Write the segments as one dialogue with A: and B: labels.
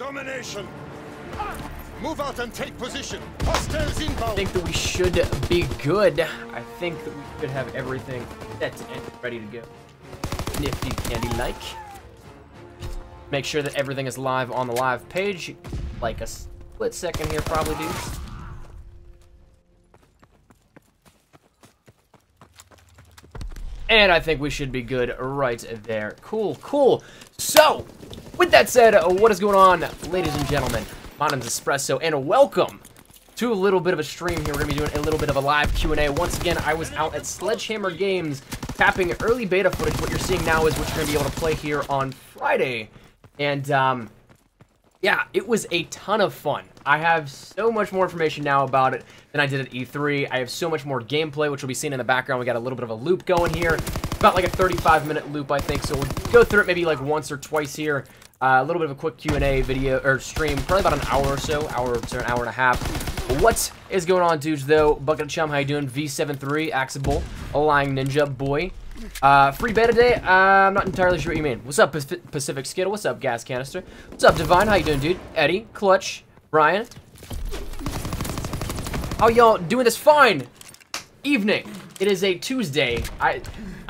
A: Domination. Move out and take position. Hostiles inbound.
B: I think that we should be good. I think that we should have everything set and ready to go. Nifty candy-like. Make sure that everything is live on the live page. Like a split second here, probably, dudes. And I think we should be good right there. Cool, cool. So, with that said, what is going on, ladies and gentlemen? My name's Espresso, and welcome to a little bit of a stream here. We're going to be doing a little bit of a live Q&A. Once again, I was out at Sledgehammer Games tapping early beta footage. What you're seeing now is what you're going to be able to play here on Friday. And, yeah, it was a ton of fun. I have so much more information now about it than I did at E3. I have so much more gameplay, which will be seen in the background. We got a little bit of a loop going here. About like a 35-minute loop, I think. So we'll go through it maybe like once or twice here. A little bit of a quick Q&A video, or stream, probably about an hour or so, hour to an hour and a half. But what is going on, dudes, though? Bucket of Chum, how you doing? V73, Axable, a Lying Ninja, boy. Free beta day? I'm not entirely sure what you mean. What's up, Pacific Skittle? What's up, Gas Canister? What's up, Divine? How you doing, dude? Eddie, Clutch, Brian. How y'all doing this fine evening? It is a Tuesday. I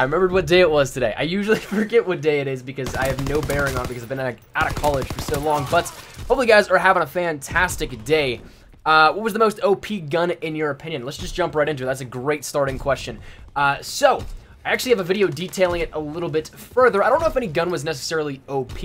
B: remembered what day it was today. I usually forget what day it is because I have no bearing on it because I've been out of college for so long. But hopefully you guys are having a fantastic day. What was the most OP gun in your opinion? Let's just jump right into it. That's a great starting question. So, I actually have a video detailing it a little bit further. I don't know if any gun was necessarily OP,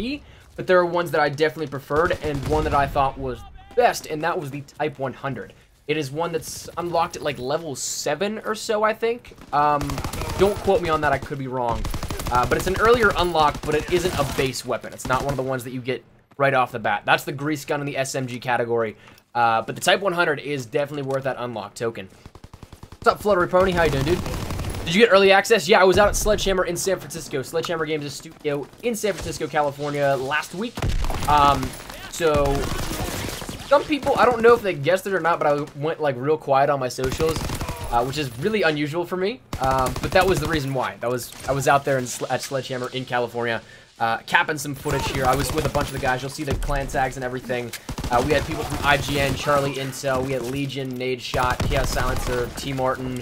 B: but there are ones that I definitely preferred and one that I thought was best, and that was the Type 100. It is one that's unlocked at like level 7 or so, I think. Don't quote me on that, I could be wrong. But it's an earlier unlock, but it isn't a base weapon. It's not one of the ones that you get right off the bat. That's the grease gun in the SMG category. But the Type 100 is definitely worth that unlock token. What's up, Fluttery Pony? How you doing, dude? Did you get early access? Yeah, I was out at Sledgehammer in San Francisco. Sledgehammer Games' studio in San Francisco, California last week. So some people, I don't know if they guessed it or not, but I went like real quiet on my socials, which is really unusual for me. But that was the reason why. I was out there at Sledgehammer in California, capping some footage here. I was with a bunch of the guys. You'll see the clan tags and everything. We had people from IGN, Charlie Intel, we had Legion, Nade Shot, Chaos Silencer, T Martin.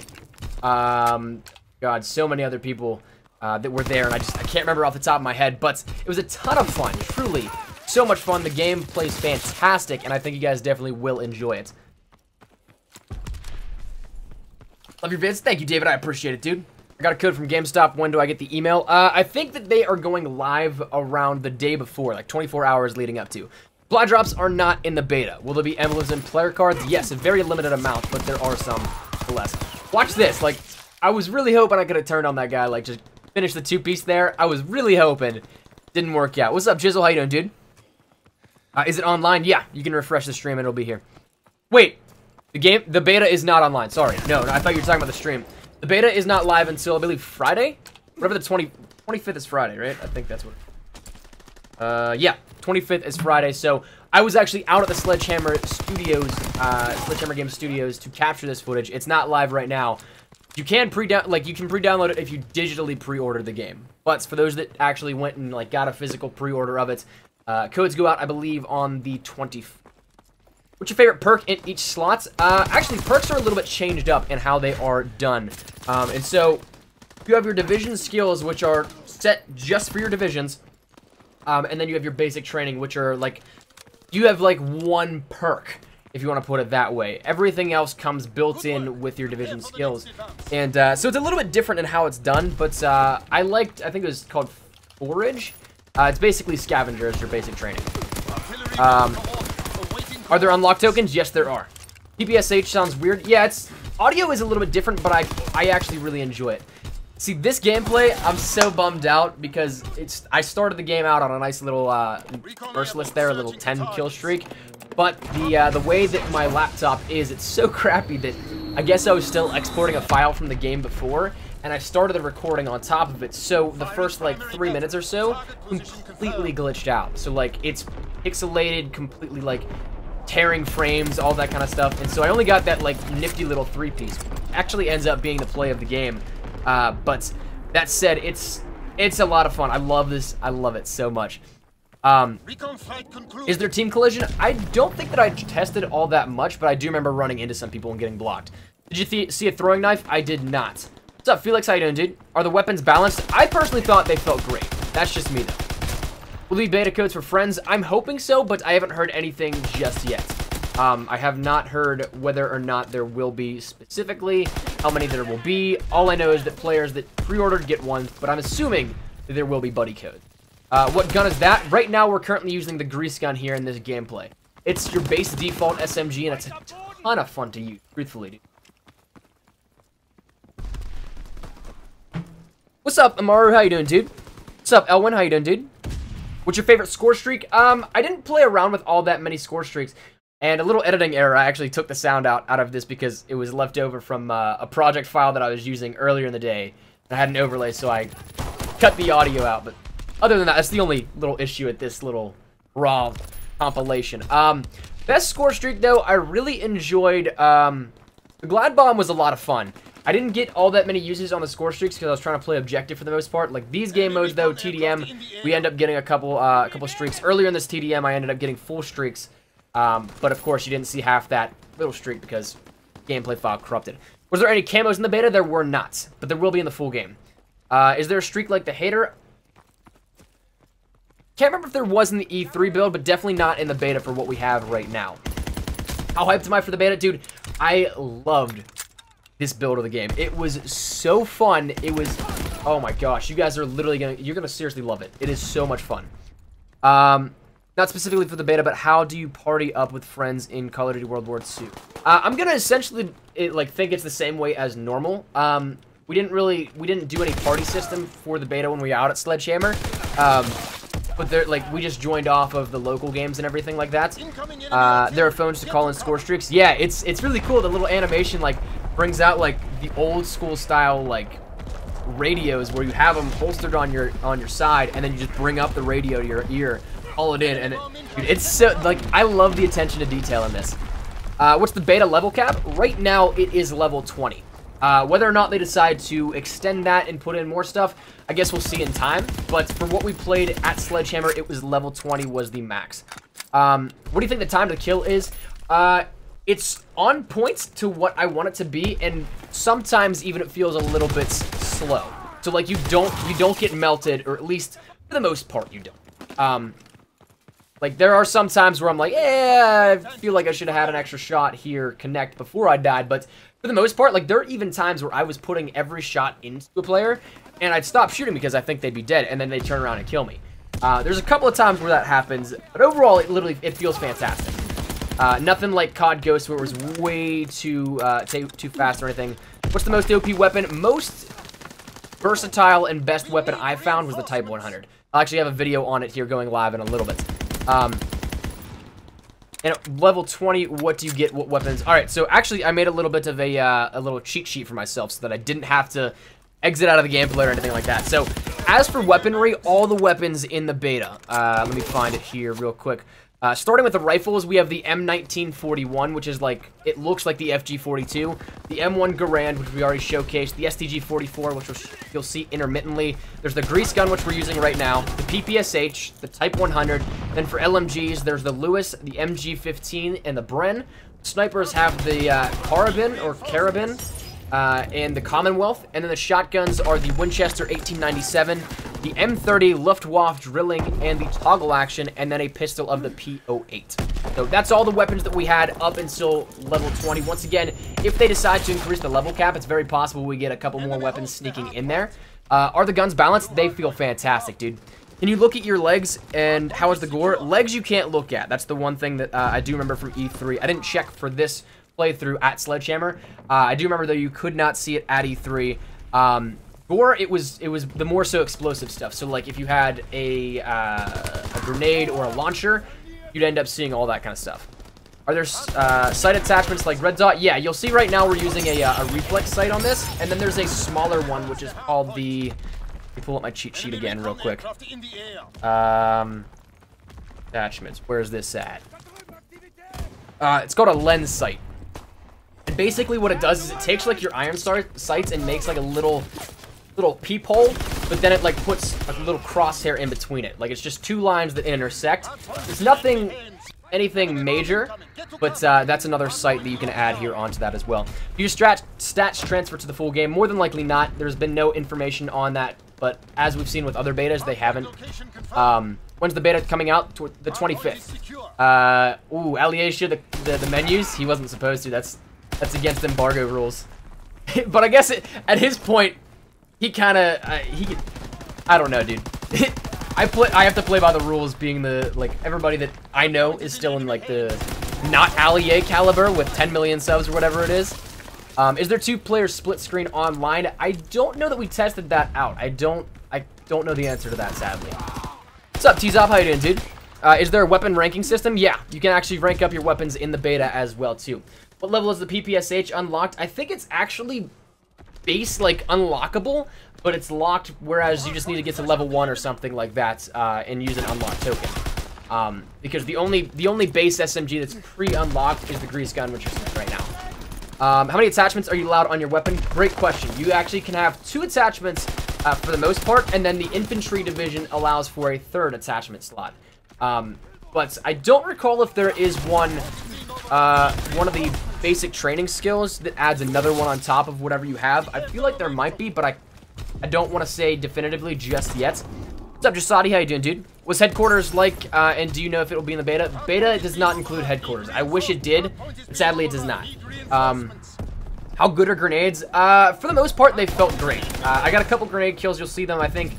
B: God, so many other people that were there, and I can't remember off the top of my head, but it was a ton of fun, truly. So much fun. The game plays fantastic, and I think you guys definitely will enjoy it. Love your vids. Thank you, David. I appreciate it, dude. I got a code from GameStop. When do I get the email? I think that they are going live around the day before, like 24 hours leading up to. Supply drops are not in the beta. Will there be emblems and player cards? Yes, a very limited amount, but there are some less. Watch this. Like, I was really hoping I could have turned on that guy, like, just finish the two-piece there. I was really hoping. Didn't work out. What's up, Jizzle? How you doing, dude? Is it online? Yeah, you can refresh the stream and it'll be here. Wait, the beta is not online. Sorry. No, I thought you were talking about the stream. The beta is not live until, I believe, Friday? Whatever the 25th is Friday, right? I think that's what... yeah, 25th is Friday, so I was actually out at the Sledgehammer Studios, Sledgehammer Games Studios to capture this footage. It's not live right now. You can pre-download it if you digitally pre-order the game. But for those that actually went and like got a physical pre-order of it, codes go out, I believe, on the 20th. What's your favorite perk in each slot? Actually, perks are a little bit changed up in how they are done. And so, you have your division skills, which are set just for your divisions. And then you have your basic training, which are like, you have like one perk, if you want to put it that way. Everything else comes built in with your division skills. And so it's a little bit different in how it's done, but I think it was called Forage. It's basically Scavenger as your basic training. Are there unlock tokens? Yes, there are. PPSH sounds weird. Yeah, audio is a little bit different, but I actually really enjoy it. See, this gameplay, I'm so bummed out because I started the game out on a nice little merciless there, a little 10 kill streak. But the way that my laptop is, it's so crappy that I guess I was still exporting a file from the game before, and I started the recording on top of it. So the first like 3 minutes or so completely glitched out. So like it's pixelated, completely like tearing frames, all that kind of stuff. And so I only got that like nifty little 3-piece. Actually ends up being the play of the game. But that said, it's a lot of fun. I love this. I love it so much.
A: Recon flight concluded.
B: Is there team collision? I don't think that I tested all that much, but I do remember running into some people and getting blocked. Did you see a throwing knife? I did not. What's up, Felix? How you doing, dude? Are the weapons balanced? I personally thought they felt great. That's just me, though. Will there be beta codes for friends? I'm hoping so, but I haven't heard anything just yet. I have not heard whether or not there will be specifically, how many there will be. All I know is that players that pre-ordered get one, but I'm assuming that there will be buddy code. What gun is that? Right now, we're currently using the grease gun here in this gameplay. It's your base default SMG, and it's a ton of fun to use, truthfully, dude. What's up, Amaru? How you doing, dude? What's up, Elwin? How you doing, dude? What's your favorite score streak? I didn't play around with all that many score streaks. And a little editing error, I actually took the sound out of this because it was left over from a project file that I was using earlier in the day. I had an overlay, so I cut the audio out. But other than that, that's the only little issue at this little raw compilation. Best score streak, though, I really enjoyed... the Glad Bomb was a lot of fun. I didn't get all that many uses on the score streaks because I was trying to play objective for the most part. Like these game modes, though, TDM, we end up getting a couple streaks. Earlier in this TDM, I ended up getting full streaks. But of course, you didn't see half that little streak because gameplay file corrupted. Was there any camos in the beta? There were not, but there will be in the full game. Is there a streak like the hater? Can't remember if there was in the E3 build, but definitely not in the beta for what we have right now. How hyped am I for the beta? Dude, I loved this build of the game. It was so fun. It was, oh my gosh, you guys are literally you're gonna seriously love it. It is so much fun. Not specifically for the beta, but how do you party up with friends in Call of Duty World War II? I'm gonna essentially think it's the same way as normal. We didn't do any party system for the beta when we were out at Sledgehammer. But we just joined off of the local games and everything like that. There are phones to call in score streaks. Yeah, it's really cool. The little animation brings out the old school style radios where you have them holstered on your side, and then you just bring up the radio to your ear, call it in, and dude, it's so I love the attention to detail in this. What's the beta level cap? Right now it is level 20. Whether or not they decide to extend that and put in more stuff, I guess we'll see in time. But for what we played at Sledgehammer, it was level 20 was the max. What do you think the time to kill is? It's on point to what I want it to be, and sometimes even it feels a little bit slow. So you don't get melted, or at least for the most part you don't. There are some times where I'm like, yeah, I feel like I should have had an extra shot here connect before I died, but for the most part, there are even times where I was putting every shot into a player, and I'd stop shooting because I think they'd be dead, and then they'd turn around and kill me. There's a couple of times where that happens, but overall, it feels fantastic. Nothing like COD Ghost where it was way too fast or anything. What's the most OP weapon? Most versatile and best weapon I found was the Type 100. I'll actually have a video on it here going live in a little bit. And at level 20, what do you get? What weapons? All right, so actually, I made a little bit of a little cheat sheet for myself so that I didn't have to exit out of the gameplay or anything like that. So, as for weaponry, all the weapons in the beta. Let me find it here real quick. Starting with the rifles, we have the M1941, which is it looks like the FG42, the M1 Garand, which we already showcased, the STG44, which you'll see intermittently. There's the grease gun, which we're using right now, the PPSH, the Type 100. Then for LMGs, there's the Lewis, the MG15, and the Bren. Snipers have the Carabin, and the Commonwealth. And then the shotguns are the Winchester 1897, the M30 Luftwaffe drilling, and the toggle action, and then a pistol of the P08. So that's all the weapons that we had up until level 20. Once again, if they decide to increase the level cap, it's very possible we get a couple more weapons sneaking in there. Are the guns balanced? They feel fantastic, dude. Can you look at your legs, and how is the gore? Legs you can't look at. That's the one thing that I do remember from E3. I didn't check for this playthrough at Sledgehammer. I do remember, though, you could not see it at E3. Gore, it was the more so explosive stuff. So if you had a grenade or a launcher, you'd end up seeing all that kind of stuff. Are there sight attachments like red dot? Yeah, you'll see right now we're using a reflex sight on this, and then there's a smaller one which is called the. Let me pull up my cheat sheet again real quick. Attachments. Where's this at? It's called a lens sight. And basically what it does is it takes your iron sights and makes a little peephole but then it like puts a little crosshair in between it. Like it's just two lines that intersect. There's nothing, anything major, but that's another site that you can add here onto that as well. If your stats transfer to the full game, more than likely not. There's been no information on that, but as we've seen with other betas, they haven't. When's the beta coming out? The 25th. Ooh, Allier shared the menus. He wasn't supposed to. That's against embargo rules. But I guess at his point, he kind of I don't know, dude. I have to play by the rules, being like everybody that I know is still in like the not Allier caliber with 10 million subs or whatever it is. Is there 2-player split screen online? I don't know that we tested that out. I don't know the answer to that, sadly. What's up, T-Zop? How you doing, dude? Is there a weapon ranking system? Yeah, you can actually rank up your weapons in the beta as well, too. What level is the PPSH unlocked? I think it's actually base, like, unlockable, but it's locked, whereas you just need to get to level 1 or something like that and use an unlocked token. Because the only base SMG that's pre-unlocked is the grease gun, which you're seeing right now. How many attachments are you allowed on your weapon? Great question. You actually can have 2 attachments for the most part, and then the infantry division allows for a 3rd attachment slot. But I don't recall if there is one of the basic training skills that adds another one on top of whatever you have. I feel like there might be, but I don't want to say definitively just yet. What's up, Jasadi? How you doing, dude? Was headquarters like, and do you know if it will be in the beta? Beta does not include headquarters. I wish it did, but sadly it does not. How good are grenades? For the most part, they felt great. I got a couple grenade kills. You'll see them, I think.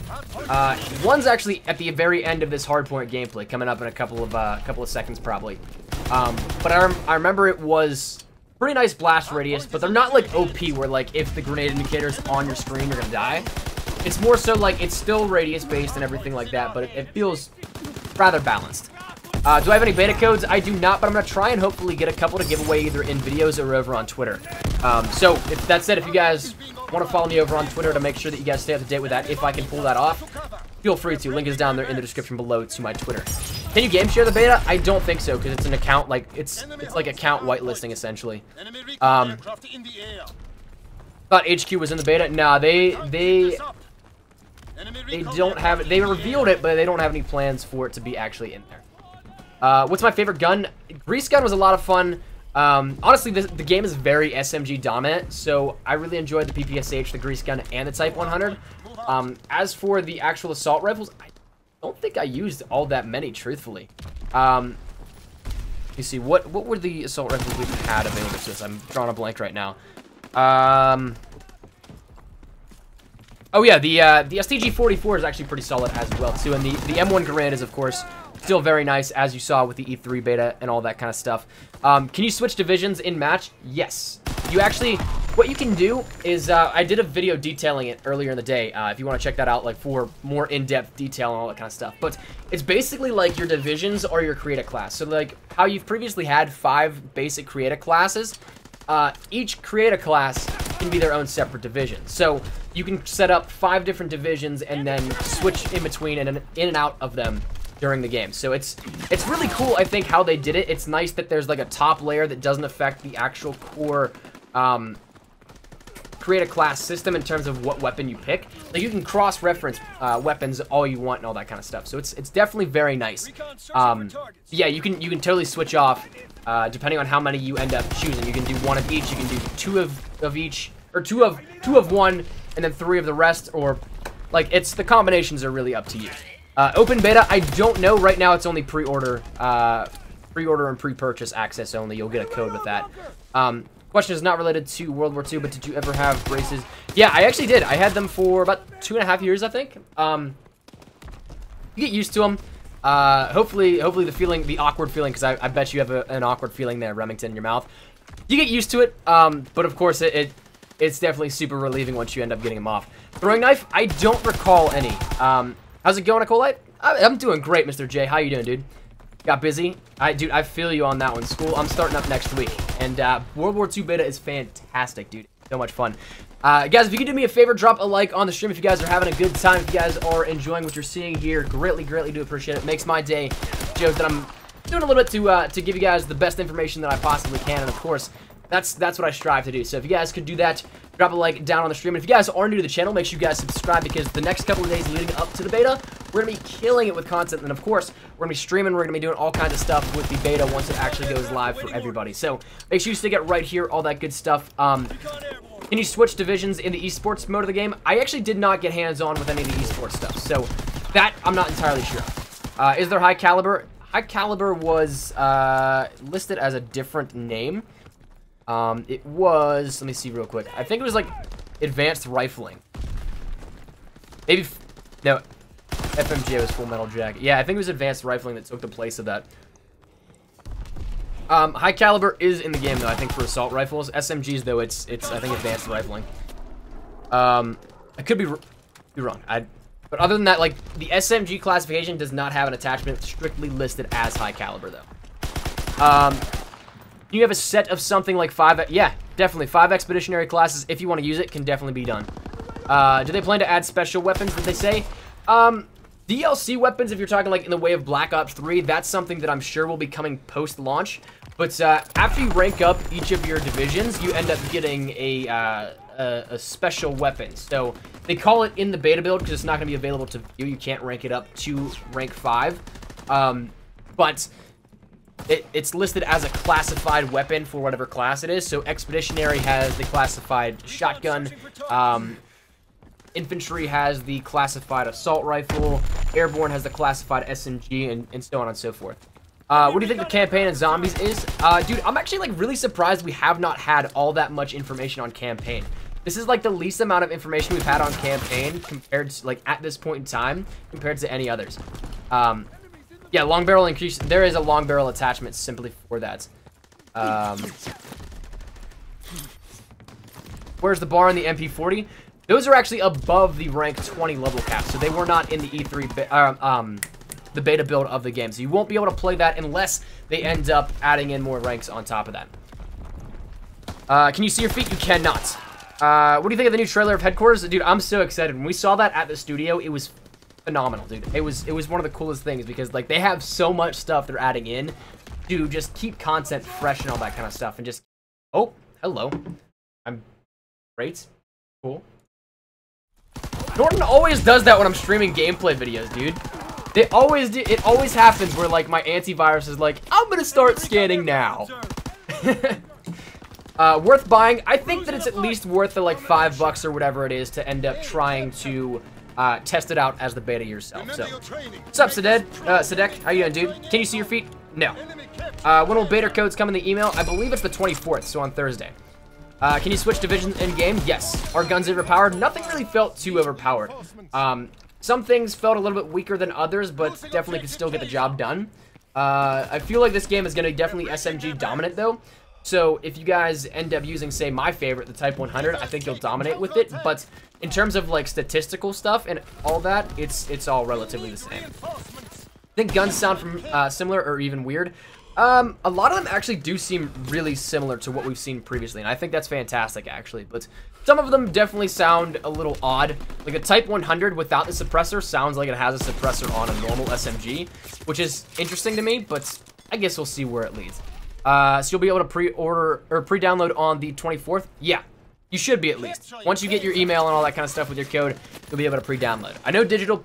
B: One's actually at the very end of this hardpoint gameplay, coming up in a couple of seconds, probably. But I remember it was pretty nice blast radius, but they're not like OP, where like if the grenade indicator's on your screen, you're gonna die. It's more so like it's still radius based and everything like that, but it feels rather balanced. Do I have any beta codes? I do not, but I'm going to try and hopefully get a couple to give away either in videos or over on Twitter. So, if that said, if you guys want to follow me over on Twitter to make sure that you guys stay up to date with that, if I can pull that off, feel free to. Link is down there in the description below to my Twitter. Can you game share the beta? I don't think so, because it's an account, like, it's like account whitelisting, essentially. Thought HQ was in the beta? Nah, they don't have it. They revealed it, but they don't have any plans for it to be actually in there. What's my favorite gun? Grease gun was a lot of fun. Honestly, the game is very SMG dominant, so I really enjoyed the PPSH, the grease gun, and the Type 100. As for the actual assault rifles, I don't think I used all that many, truthfully. You see, what were the assault rifles we had available to us? I'm drawing a blank right now. Oh yeah, the STG-44 is actually pretty solid as well too, and the M1 Garand is, of course, still very nice, as you saw with the E3 beta and all that kind of stuff. Can you switch divisions in match? Yes. You actually, what you can do is, I did a video detailing it earlier in the day, if you want to check that out, like, for more in-depth detail and all that kind of stuff. But it's basically like your divisions or your create a class. So, like, how you've previously had 5 basic create a classes, each create a class can be their own separate division. So you can set up 5 different divisions and then switch in between and in and out of them during the game. So it's really cool, I think, how they did it. It's nice that there's like a top layer that doesn't affect the actual core create a class system in terms of what weapon you pick. Like, you can cross-reference weapons all you want and all that kind of stuff. So it's definitely very nice. Yeah, you can totally switch off depending on how many you end up choosing. You can do 1 of each. You can do 2 of each, or 2 of one, and then 3 of the rest. Or like, the combinations are really up to you. Open beta, I don't know. Right now, it's only pre-order and pre-purchase access only. You'll get a code with that. Question is not related to World War II, but did you ever have braces? Yeah, I actually did. I had them for about 2.5 years, I think. You get used to them. Hopefully the awkward feeling, because I bet you have an awkward feeling there, Remington, in your mouth. You get used to it, but of course it's definitely super relieving once you end up getting them off. Throwing knife, I don't recall any. How's it going, Nicolite? I'm doing great, Mr. J. How you doing, dude? Got busy? Dude, I feel you on that one. School, I'm starting up next week. And World War II beta is fantastic, dude. So much fun. Guys, if you could do me a favor, drop a like on the stream if you guys are having a good time. If you guys are enjoying what you're seeing here, greatly do appreciate it. Makes my day. Joke that I'm doing a little bit to give you guys the best information that I possibly can. And of course, that's what I strive to do. So if you guys could do that, drop a like down on the stream. And if you guys are new to the channel, make sure you guys subscribe, because the next couple of days leading up to the beta, we're going to be killing it with content. And of course, we're going to be streaming. We're going to be doing all kinds of stuff with the beta once it actually goes live for everybody. So make sure you stick it right here, all that good stuff. Can you switch divisions in the esports mode of the game? I actually did not get hands-on with any of the esports stuff, so that I'm not entirely sure of. Is there high caliber? High caliber was listed as a different name. It was, let me see real quick. I think it was like advanced rifling. Maybe, no, FMJ was full metal jacket. Yeah, I think it was advanced rifling that took the place of that. High caliber is in the game though, I think, for assault rifles. SMGs though, it's I think advanced rifling. I could be wrong. But other than that, like, the SMG classification does not have an attachment strictly listed as high caliber though. You have a set of something like 5, yeah, definitely 5 expeditionary classes. If you want to use it, can definitely be done. Do they plan to add special weapons? Did they say? DLC weapons, if you're talking like in the way of Black Ops 3, that's something that I'm sure will be coming post-launch. But after you rank up each of your divisions, you end up getting a special weapon. So they call it in the beta build because it's not going to be available to view. You can't rank it up to rank 5. But it's listed as a classified weapon for whatever class it is. So Expeditionary has the classified shotgun. Infantry has the classified assault rifle. Airborne has the classified SMG, and so on and so forth. What do you think the campaign and zombies is? Dude, I'm actually like really surprised we have not had all that much information on campaign. This is like the least amount of information we've had on campaign compared to, like, at this point in time compared to any others. Yeah, long barrel increase. There is a long barrel attachment simply for that. Where's the bar in the MP40? Those are actually above the rank 20 level cap, so they were not in the E3, the beta build of the game. So you won't be able to play that unless they end up adding in more ranks on top of that. Can you see your feet? You cannot. What do you think of the new trailer of Headquarters? Dude, I'm so excited. When we saw that at the studio, it was phenomenal, dude. It was one of the coolest things because, like, they have so much stuff they're adding in to just keep content fresh and all that kind of stuff. And just, oh, hello. I'm great. Cool. Norton always does that when I'm streaming gameplay videos, dude. It always happens where, like, my antivirus is like, I'm gonna start scanning now. Worth buying? I think that it's at least worth the, like, $5 or whatever it is to end up trying to test it out as the beta yourself. So, what's up, Sadek? How you doing, dude? Can you see your feet? No. When will beta codes come in the email? I believe it's the 24th, so on Thursday. Can you switch divisions in-game? Yes. Are guns overpowered? Nothing really felt too overpowered. Some things felt a little bit weaker than others, but definitely could still get the job done. I feel like this game is going to be definitely SMG dominant, though. So if you guys end up using, say, my favorite, the Type 100, I think you'll dominate with it. But in terms of, like, statistical stuff and all that, it's all relatively the same. I think guns sound similar or even weird. A lot of them actually do seem really similar to what we've seen previously, and I think that's fantastic, actually. But some of them definitely sound a little odd. Like a Type 100 without the suppressor sounds like it has a suppressor on a normal SMG, which is interesting to me, but I guess we'll see where it leads. So you'll be able to pre-order or pre-download on the 24th? Yeah, you should be at least. Once you get your email and all that kind of stuff with your code, you'll be able to pre-download. I know digital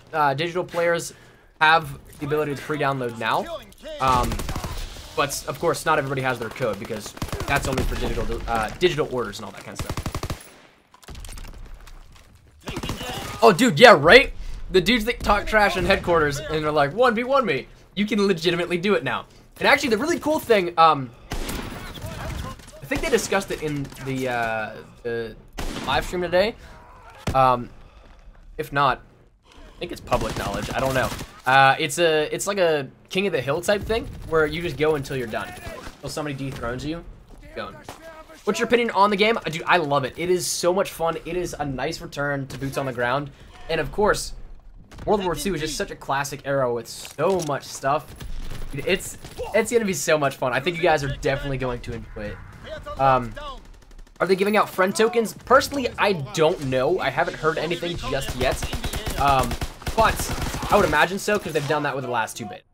B: players have the ability to pre-download now. But, of course, not everybody has their code because that's only for digital orders and all that kind of stuff. Oh, dude, yeah, right? The dudes that talk trash in Headquarters and are like, 1v1 me. You can legitimately do it now. And actually, the really cool thing, I think they discussed it in the live stream today. If not, I think it's public knowledge. I don't know. It's like a King of the Hill type thing where you just go until you're done. Until somebody dethrones you, keep going. What's your opinion on the game? Dude, I love it. It is so much fun. It is a nice return to boots on the ground. And of course, World War II is just such a classic era with so much stuff. Dude, it's gonna be so much fun. I think you guys are definitely going to enjoy it. Are they giving out friend tokens? Personally, I don't know. I haven't heard anything just yet. But I would imagine so because they've done that with the last 2 bit.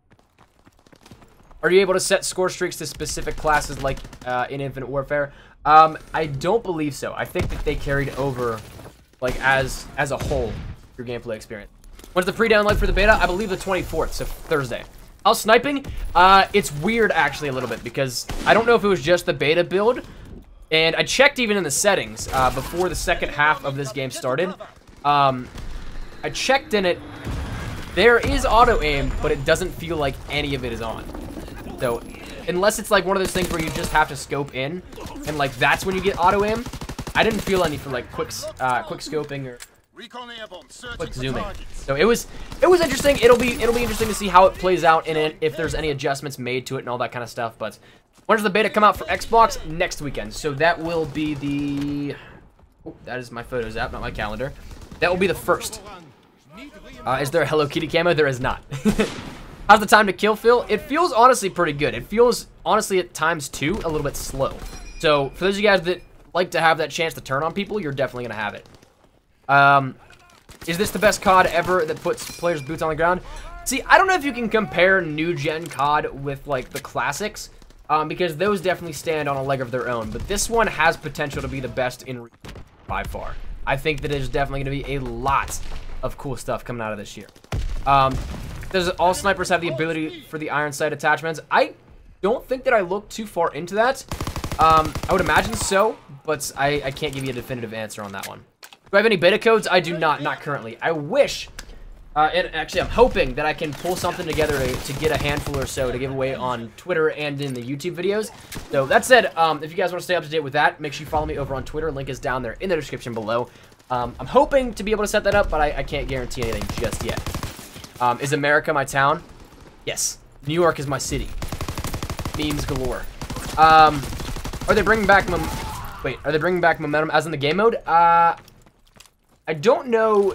B: Are you able to set score streaks to specific classes like in Infinite Warfare? I don't believe so. I think that they carried over, like, as a whole, your gameplay experience. When's the pre-download for the beta? I believe the 24th, so Thursday. How's sniping? It's weird, actually, a little bit, because I don't know if it was just the beta build, and I checked even in the settings before the second half of this game started. I checked in it. There is auto-aim, but it doesn't feel like any of it is on. So, unless it's like one of those things where you just have to scope in, and like that's when you get auto-aim, I didn't feel any for like quick scoping or quick zooming. So it was interesting. It'll be interesting to see how it plays out and if there's any adjustments made to it and all that kind of stuff. But when does the beta come out for Xbox? Next weekend. So that will be the... Oh, that is my Photos app, not my calendar. That will be the 1st. Is there a Hello Kitty camo? There is not. How's the time to kill feel? It feels honestly pretty good. It feels honestly at times too a little bit slow. So for those of you guys that like to have that chance to turn on people, you're definitely gonna have it. Is this the best COD ever that puts players' boots on the ground? See, I don't know if you can compare new gen COD with like the classics, because those definitely stand on a leg of their own. But this one has potential to be the best in by far. I think that there's definitely gonna be a lot of cool stuff coming out of this year. Does all snipers have the ability for the iron sight attachments? I don't think that I looked too far into that. I would imagine so, but I can't give you a definitive answer on that one. Do I have any beta codes? I do not currently. I wish, and actually I'm hoping that I can pull something together to get a handful or so to give away on Twitter and in the YouTube videos. So that said, if you guys want to stay up to date with that, make sure you follow me over on Twitter. Link is down there in the description below. I'm hoping to be able to set that up, but I can't guarantee anything just yet. Is America my town? Yes. New York is my city. Memes galore. Are they bringing back momentum as in the game mode? I don't know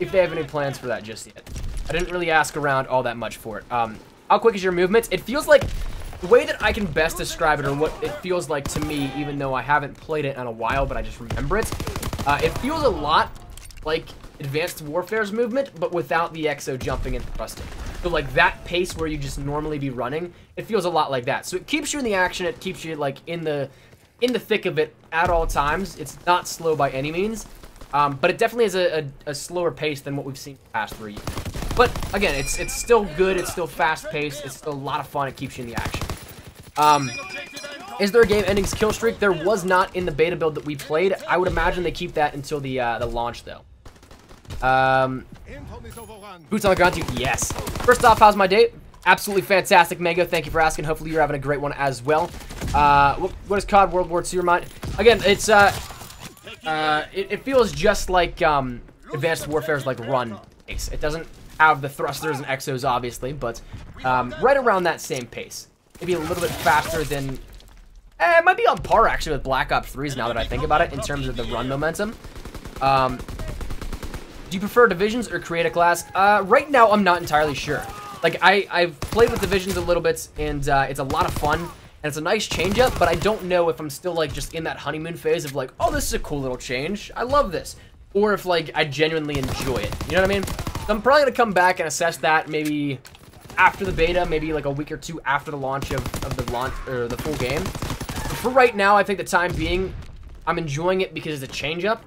B: if they have any plans for that just yet. I didn't really ask around all that much for it. How quick is your movements? It feels like the way that I can best describe it, or what it feels like to me, even though I haven't played it in a while, but I just remember it. It feels a lot like Advanced Warfare's movement, but without the exo jumping and thrusting. So like that pace where you just normally be running, it feels a lot like that. So it keeps you in the action, it keeps you like in the thick of it at all times. It's not slow by any means, but it definitely has a slower pace than what we've seen in the past 3 years. But again, it's still good, it's still fast paced, it's still a lot of fun, it keeps you in the action. Is there a game endings kill streak? There was not in the beta build that we played. I would imagine they keep that until the launch though. Boots on the ground, dude. Yes. First off, how's my day? Absolutely fantastic, Mango. Thank you for asking. Hopefully you're having a great one as well. What is COD World War II remind? Again, it's it feels just like Advanced Warfare's like run pace. It doesn't have the thrusters and exos obviously, but right around that same pace. Maybe a little bit faster than. It might be on par actually with Black Ops 3's now that I think about it in terms of the run momentum. Do you prefer Divisions or create a class? Right now, I'm not entirely sure. Like, I've played with Divisions a little bit, and it's a lot of fun, and it's a nice change-up, but I don't know if I'm still, like, just in that honeymoon phase of, like, oh, this is a cool little change. I love this. Or if, like, I genuinely enjoy it. You know what I mean? So I'm probably going to come back and assess that maybe after the beta, maybe, like, a week or two after the launch of the full game. But for right now, I think the time being, I'm enjoying it because it's a change-up.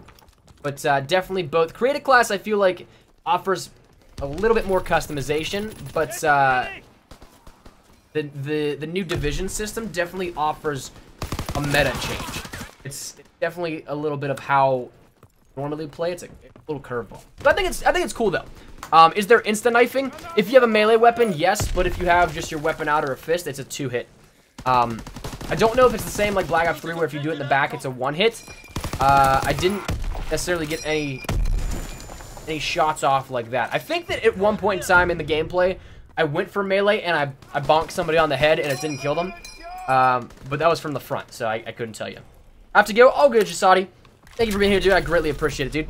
B: But definitely both. Create a class, I feel like, offers a little bit more customization, but the new division system definitely offers a meta change. It's definitely a little bit of how normally play. It's a little curveball. But I think it's cool though. Is there insta knifing? If you have a melee weapon, yes, but if you have just your weapon out or a fist, it's a 2-hit. I don't know if it's the same like Black Ops 3 where if you do it in the back, it's a 1-hit. I didn't necessarily get any shots off like that. I think that at one point in time in the gameplay, I went for melee and I bonked somebody on the head and it didn't kill them. But that was from the front, so I couldn't tell you. I have to go. All good, Jasadi. Thank you for being here, dude. I greatly appreciate it, dude.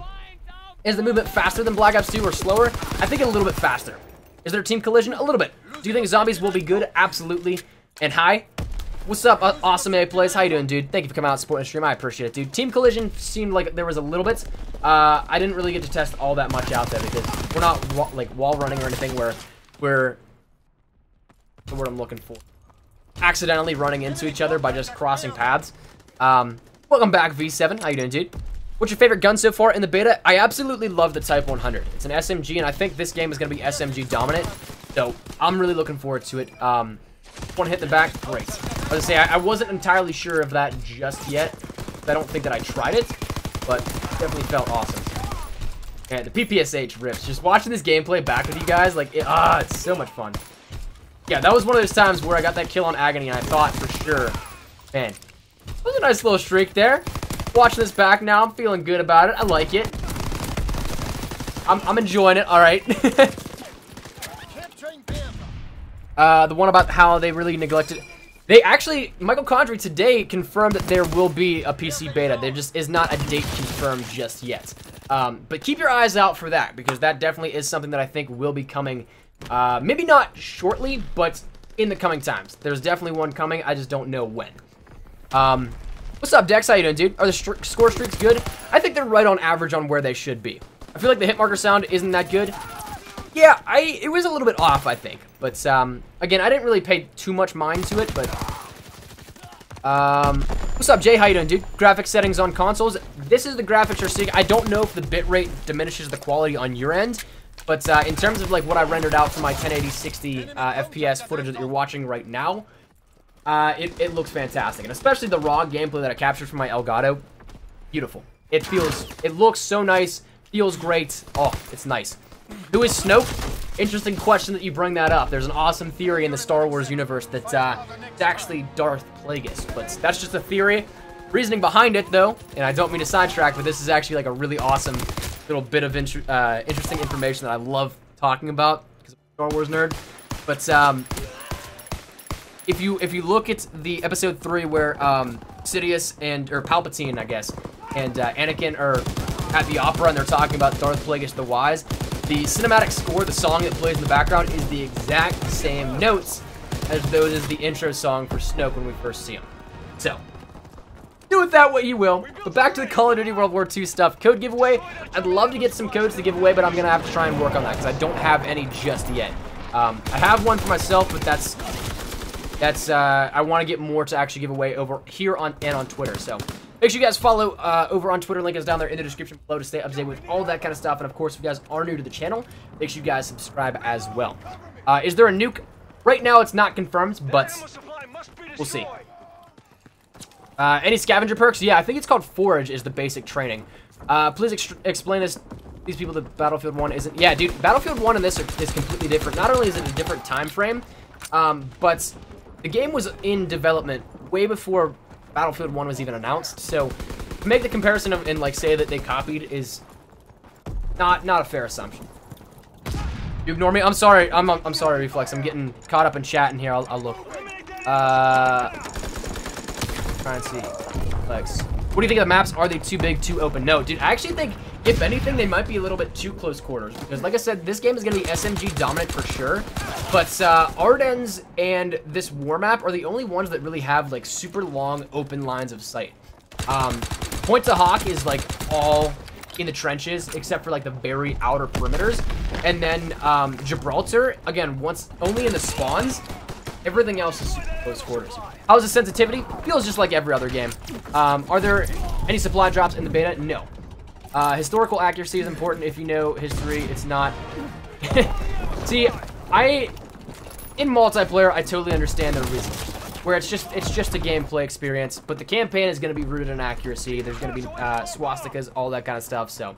B: Is the movement faster than Black Ops 2 or slower? I think a little bit faster. Is there a team collision? A little bit. Do you think zombies will be good? Absolutely. And hi. What's up, awesome A Plays? How you doing, dude? Thank you for coming out and supporting the stream. I appreciate it, dude. Team collision seemed like there was a little bit. I didn't really get to test all that much out there because we're not like wall running or anything where we're the word I'm looking for. Accidentally running into each other by just crossing paths. Welcome back, V7. How you doing, dude? What's your favorite gun so far in the beta? I absolutely love the Type 100. It's an SMG, and I think this game is going to be SMG dominant. So I'm really looking forward to it. One hit in the back, great. I was gonna say I wasn't entirely sure of that just yet. I don't think that I tried it, but it definitely felt awesome. And the PPSH rips. Just watching this gameplay back with you guys, like, it's so much fun. Yeah, that was one of those times where I got that kill on Agony, and I thought for sure, man, that was a nice little streak there. Watching this back now, I'm feeling good about it. I like it. I'm enjoying it. All right. The one about how they really neglected. They actually, Michael Condrey today confirmed that there will be a PC beta. There just is not a date confirmed just yet. But keep your eyes out for that, because that definitely is something that I think will be coming. Maybe not shortly, but in the coming times. There's definitely one coming. I just don't know when. What's up, Dex? How you doing, dude? Are the score streaks good? I think they're right on average on where they should be. I feel like the hit marker sound isn't that good. Yeah, it was a little bit off, I think. But, again, I didn't really pay too much mind to it, but... what's up, Jay? How you doing, dude? Graphics settings on consoles. This is the graphics you're seeing. I don't know if the bitrate diminishes the quality on your end, but, in terms of, like, what I rendered out for my 1080 60 FPS footage that you're watching right now, it looks fantastic. And especially the raw gameplay that I captured from my Elgato. Beautiful. It looks so nice. Feels great. Oh, it's nice. Who is Snoke? Interesting question that you bring that up. There's an awesome theory in the Star Wars universe that it's actually Darth Plagueis, but that's just a theory. Reasoning behind it, though, and I don't mean to sidetrack, but this is actually like a really awesome little bit of interesting information that I love talking about because I'm a Star Wars nerd. But if you look at the episode 3 where Sidious or Palpatine, I guess, and Anakin are at the opera and they're talking about Darth Plagueis the Wise, the cinematic score, the song that plays in the background, is the exact same notes as those as the intro song for Snoke when we first see him. So, do with that what you will. But back to the Call of Duty World War II stuff. Code giveaway. I'd love to get some codes to give away, but I'm going to have to try and work on that because I don't have any just yet. I have one for myself, but that's I want to get more to actually give away over here on Twitter. So make sure you guys follow over on Twitter. Link is down there in the description below to stay up to date with all that kind of stuff. And of course, if you guys are new to the channel, make sure you guys subscribe as well. Is there a nuke? Right now, it's not confirmed, but we'll see. Any scavenger perks? Yeah, I think it's called Forage is the basic training. Please explain this. These people that Battlefield 1 isn't. Yeah, dude, Battlefield 1 and this is completely different. Not only is it a different time frame, but the game was in development way before Battlefield 1 was even announced. So to make the comparison and like say that they copied is not a fair assumption. You ignore me? I'm sorry. I'm sorry, Reflex. I'm getting caught up in chat in here. I'll look. Try and see. Reflex. What do you think of the maps? Are they too big, too open? No, dude. I actually think, if anything, they might be a little bit too close quarters. Because, like I said, this game is going to be SMG dominant for sure. But Ardennes and this war map are the only ones that really have, like, super long open lines of sight. Point to Hawk is, like, all in the trenches, except for, like, the very outer perimeters. And then Gibraltar, again, only in the spawns. Everything else is super close quarters. How's the sensitivity? Feels just like every other game. Are there any supply drops in the beta? No. Historical accuracy is important. If you know history, it's not. See, in multiplayer, I totally understand the reason. Where it's just a gameplay experience, but the campaign is going to be rooted in accuracy. There's going to be swastikas, all that kind of stuff. So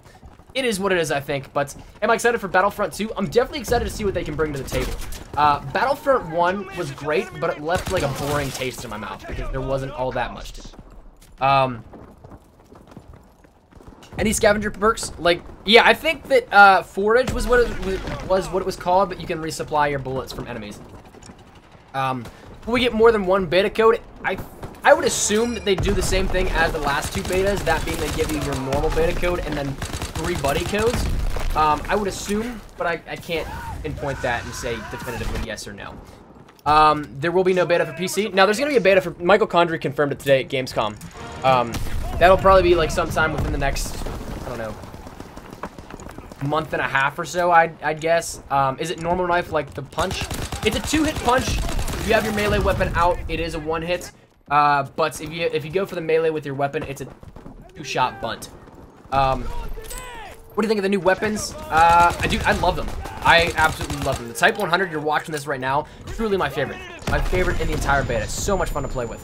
B: it is what it is, I think. But am I excited for Battlefront 2? I'm definitely excited to see what they can bring to the table. Battlefront 1 was great, but it left like a boring taste in my mouth because there wasn't all that much to it. Any scavenger perks? Like, yeah, I think that Forage was what it was called, but you can resupply your bullets from enemies. Will we get more than one beta code? I would assume that they do the same thing as the last two betas, that being they give you your normal beta code and then 3 buddy codes. I would assume, but I can't pinpoint that and say definitively yes or no. There will be no beta for PC. Now, there's going to be a beta for... Michael Condrey confirmed it today at Gamescom. That'll probably be like sometime within the next, I don't know, month and a half or so, I'd guess. Is it normal knife like the punch? It's a 2-hit punch if you have your melee weapon out, it is a one-hit. But if you go for the melee with your weapon, it's a two-shot bunt. What do you think of the new weapons? I love them. I absolutely love them. The Type 100, you're watching this right now, truly my favorite. My favorite in the entire beta. It's so much fun to play with.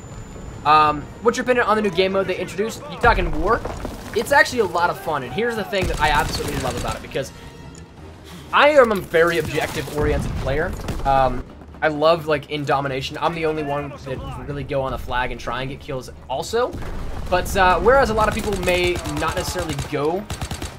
B: What's your opinion on the new game mode they introduced? You talking war? It's actually a lot of fun, and here's the thing that I absolutely love about it, because I am a very objective-oriented player. I love, like, in domination, I'm the only one that really go on the flag and try and get kills also. But, whereas a lot of people may not necessarily go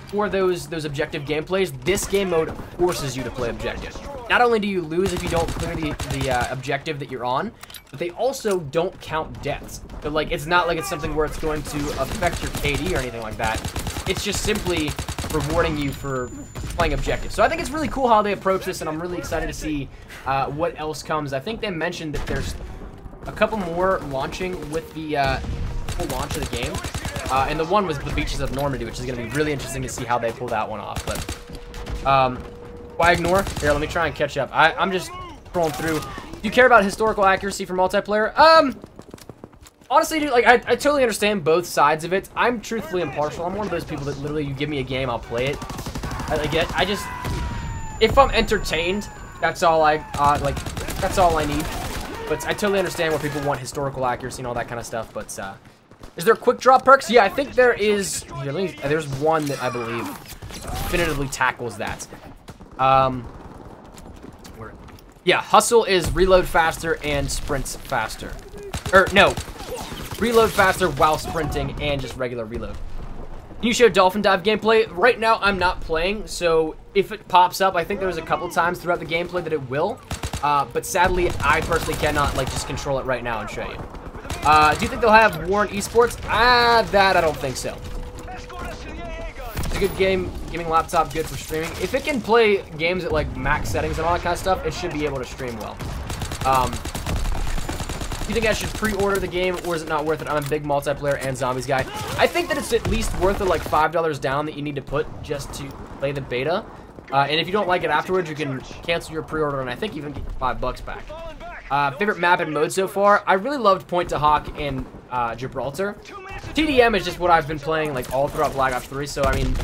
B: for those objective gameplays, this game mode forces you to play objective. Not only do you lose if you don't clear the objective that you're on, but they also don't count deaths. So, like, it's not like it's something where it's going to affect your KD or anything like that. It's just simply rewarding you for playing objective. So I think it's really cool how they approach this, and I'm really excited to see what else comes. I think they mentioned that there's a couple more launching with the full launch of the game. And the one was the Beaches of Normandy, which is going to be really interesting to see how they pull that one off. But why ignore? Here, let me try and catch up. I'm just scrolling through. Do you care about historical accuracy for multiplayer? Honestly, dude, like, I totally understand both sides of it. I'm truthfully impartial. I'm one of those people that literally, you give me a game, I'll play it. I just, if I'm entertained, that's all that's all I need. But I totally understand why people want historical accuracy and all that kind of stuff. But is there quick drop perks? Yeah, I think there is. Here, there's one that I believe definitively tackles that. Yeah, hustle is reload faster and sprints faster. Or no, reload faster while sprinting and just regular reload. Can you show dolphin dive gameplay? Right now, I'm not playing, so if it pops up, I think there's a couple times throughout the gameplay that it will. But sadly, I personally cannot like just control it right now and show you. Do you think they'll have war in esports? That I don't think so. It's a good gaming laptop, good for streaming. If it can play games at like max settings and all that kind of stuff, it should be able to stream well. Do you think I should pre-order the game, or is it not worth it? I'm a big multiplayer and zombies guy. I think that it's at least worth the like $5 down that you need to put just to play the beta. And if you don't like it afterwards, you can cancel your pre-order, and I think even get $5 back. Favorite map and mode so far? I really loved Point to Hawk and Gibraltar. TDM is just what I've been playing like all throughout Black Ops 3, so I mean,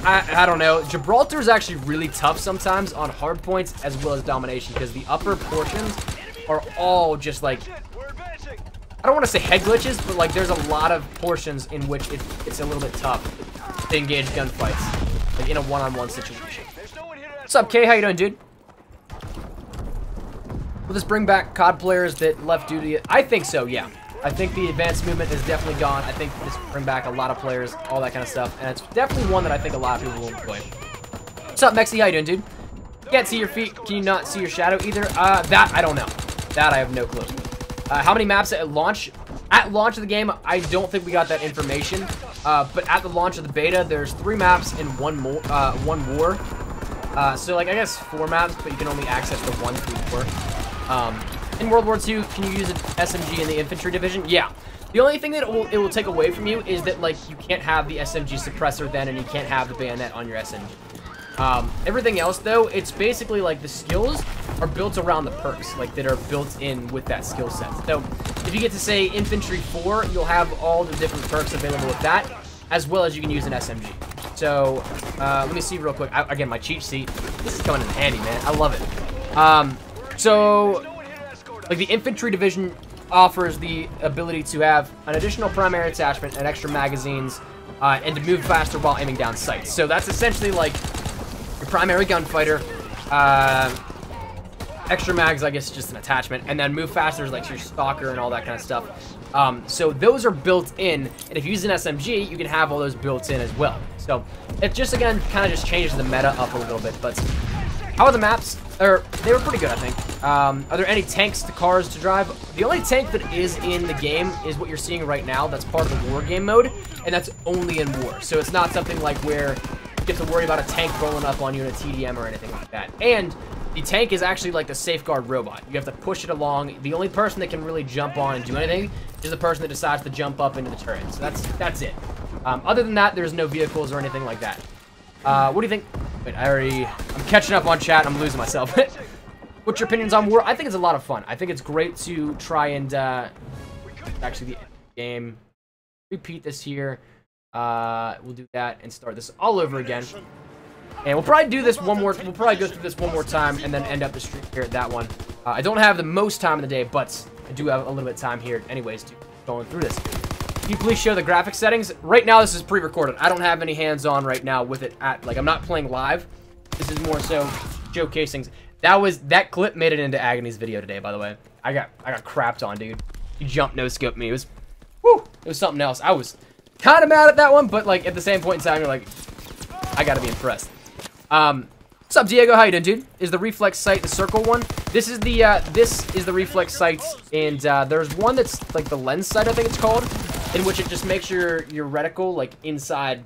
B: I don't know. Gibraltar is actually really tough sometimes on hard points as well as domination, because the upper portions are all just like, I don't want to say head glitches, but like there's a lot of portions in which it's a little bit tough to engage gunfights, like in a one-on-one situation. What's up, Kay? How you doing, dude? Will this bring back COD players that left duty? I think so, yeah. I think the advanced movement is definitely gone. I think this will bring back a lot of players, all that kind of stuff, and it's definitely one that I think a lot of people will enjoy. What's up, Mexi? How you doing, dude? Can't see your feet. Can you not see your shadow either? That I don't know. That I have no clue. How many maps at launch? At launch of the game, I don't think we got that information. But at the launch of the beta, there's 3 maps and one war. So like I guess 4 maps, but you can only access the 1 through 4. In World War II, can you use an SMG in the infantry division? Yeah. The only thing that it will take away from you is that like you can't have the SMG suppressor then, and you can't have the bayonet on your SMG. Everything else though, it's basically like the skills are built around the perks, like that are built in with that skill set. So if you get to say infantry 4, you'll have all the different perks available with that, as well as you can use an SMG. So let me see real quick. Again, my cheat sheet. This is coming in handy, man. I love it. So like the infantry division offers the ability to have an additional primary attachment and extra magazines, and to move faster while aiming down sights. So that's essentially like your primary gunfighter, extra mags, I guess, just an attachment, and then move faster is like your stalker and all that kind of stuff. So those are built in, and if you use an SMG, you can have all those built in as well. So it just, again, kind of just changes the meta up a little bit. But how are the maps? They were pretty good, I think. Are there any tanks to cars to drive? The only tank that is in the game is what you're seeing right now. That's part of the war game mode, and that's only in war. So it's not something like where you have to worry about a tank rolling up on you in a TDM or anything like that. And the tank is actually like the safeguard robot. You have to push it along. The only person that can really jump on and do anything is the person that decides to jump up into the turret. So that's it. Other than that, there's no vehicles or anything like that. What do you think? Wait, I'm catching up on chat. I'm losing myself. What What's your opinions on war? I think it's a lot of fun. I think it's great to try and, actually the game, repeat this here. We'll do that and start this all over again. And we'll probably do this one more, we'll probably go through this one more time and then end up the stream here at that one. I don't have the most time in the day, but I do have a little bit of time here anyways to going through this. Can you please show the graphics settings? Right now, this is pre-recorded. I don't have any hands-on right now with it like, I'm not playing live. This is more so showcasing. That clip made it into Agony's video today, by the way. I got crapped on, dude. He jumped no-scoped me. It was, whew, it was something else. I was kind of mad at that one, but like at the same point in time, you're like, I gotta be impressed. What's up, Diego? How you doing, dude? Is the reflex sight the circle one? This is the reflex sight, and there's one that's like the lens sight, I think it's called, in which it just makes your reticle like inside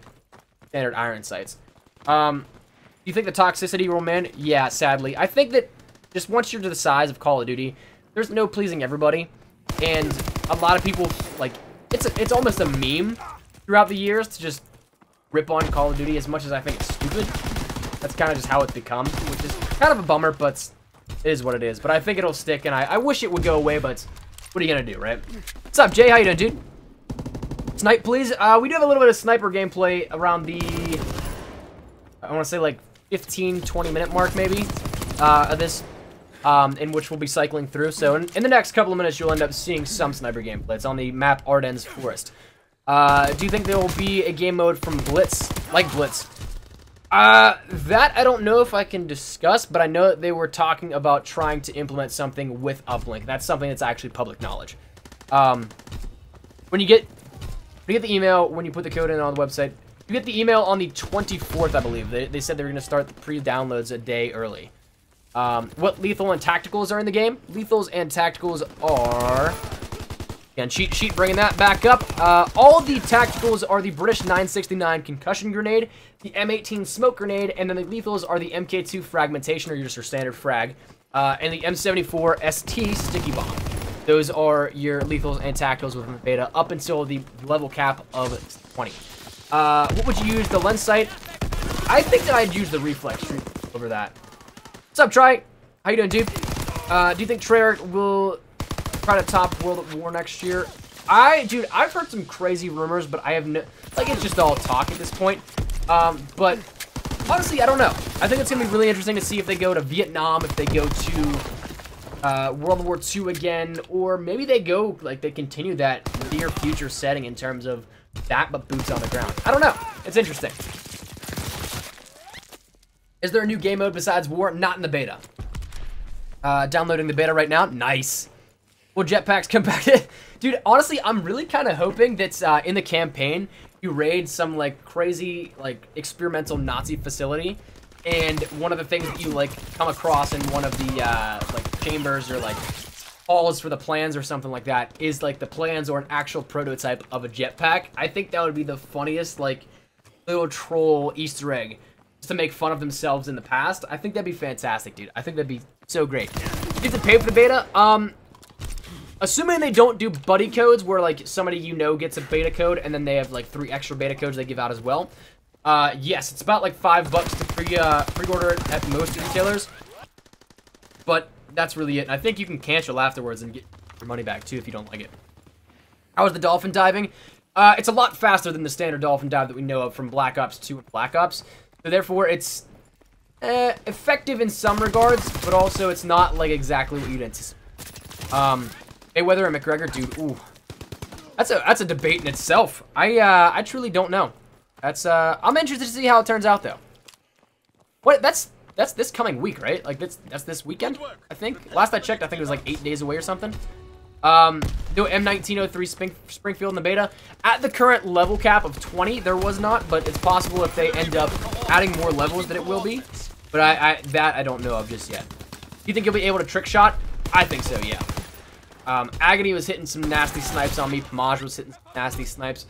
B: standard iron sights. Do you think the toxicity will man? Yeah, sadly. I think that just once you're to the size of Call of Duty, there's no pleasing everybody, and a lot of people like it's almost a meme throughout the years to just rip on Call of Duty as much as I think it's stupid. That's kind of just how it's become, which is kind of a bummer, but it is what it is. But I think it'll stick, and I wish it would go away, but what are you gonna do, right? What's up, Jay? How you doing, dude? Snipe, please. We do have a little bit of sniper gameplay around the, I want to say like 15-20 minute mark, maybe, of this, in which we'll be cycling through. So in the next couple of minutes, you'll end up seeing some sniper gameplay. It's on the map Ardennes Forest. Do you think there will be a game mode from Blitz, like Blitz? That I don't know if I can discuss, but I know that they were talking about trying to implement something with uplink. That's something that's actually public knowledge. When you get the email, when you put the code in on the website, you get the email on the 24th, I believe. They said they were going to start the pre-downloads a day early. What lethal and tacticals are in the game? Lethals and tacticals are... And cheat sheet bringing that back up. All the tacticals are the British 969 concussion grenade, the M18 smoke grenade, and then the lethals are the MK2 fragmentation, or just your standard frag, and the M74 ST sticky bomb. Those are your lethals and tacticals within the beta up until the level cap of 20. What would you use? The lens sight? I think that I'd use the reflex shoot over that. What's up, Try? How you doing, dude? Do you think Treyarch will try to top World at War next year? Dude, I've heard some crazy rumors, but I have no, like, it's just all talk at this point. But honestly, I don't know. I think it's gonna be really interesting to see if they go to Vietnam, if they go to World War II again, or maybe they go, like, they continue that near future setting in terms of that, but boots on the ground. I don't know. It's interesting. Is there a new game mode besides War? Not in the beta. Downloading the beta right now. Nice. Will jetpacks come back? Dude, honestly, I'm really kind of hoping that in the campaign, you raid some, like, crazy, like, experimental Nazi facility, and one of the things that you, like, come across in one of the, like, chambers or, like, halls for the plans or something like that is, like, the plans or an actual prototype of a jetpack. I think that would be the funniest, like, little troll Easter egg just to make fun of themselves in the past. I think that'd be fantastic, dude. I think that'd be so great. You have to pay for the beta? Assuming they don't do buddy codes where, like, somebody you know gets a beta code and then they have, like, 3 extra beta codes they give out as well. Yes, it's about, like, $5 to pre-order it at most retailers. But that's really it. And I think you can cancel afterwards and get your money back, too, if you don't like it. How is the dolphin diving? It's a lot faster than the standard dolphin dive that we know of from Black Ops 2 and Black Ops. So, therefore, it's effective in some regards, but also it's not, like, exactly what you'd anticipate. Mayweather and McGregor, dude, ooh. That's a debate in itself. I truly don't know. I'm interested to see how it turns out, though. What, that's this coming week, right? Like, that's this weekend, I think? Last I checked, I think it was like 8 days away or something. No M1903 Springfield in the beta. At the current level cap of 20, there was not, but it's possible if they end up adding more levels that it will be. But that I don't know of just yet. Do you think you'll be able to trick shot? I think so, yeah. Agony was hitting some nasty snipes on me. Pomage was hitting some nasty snipes.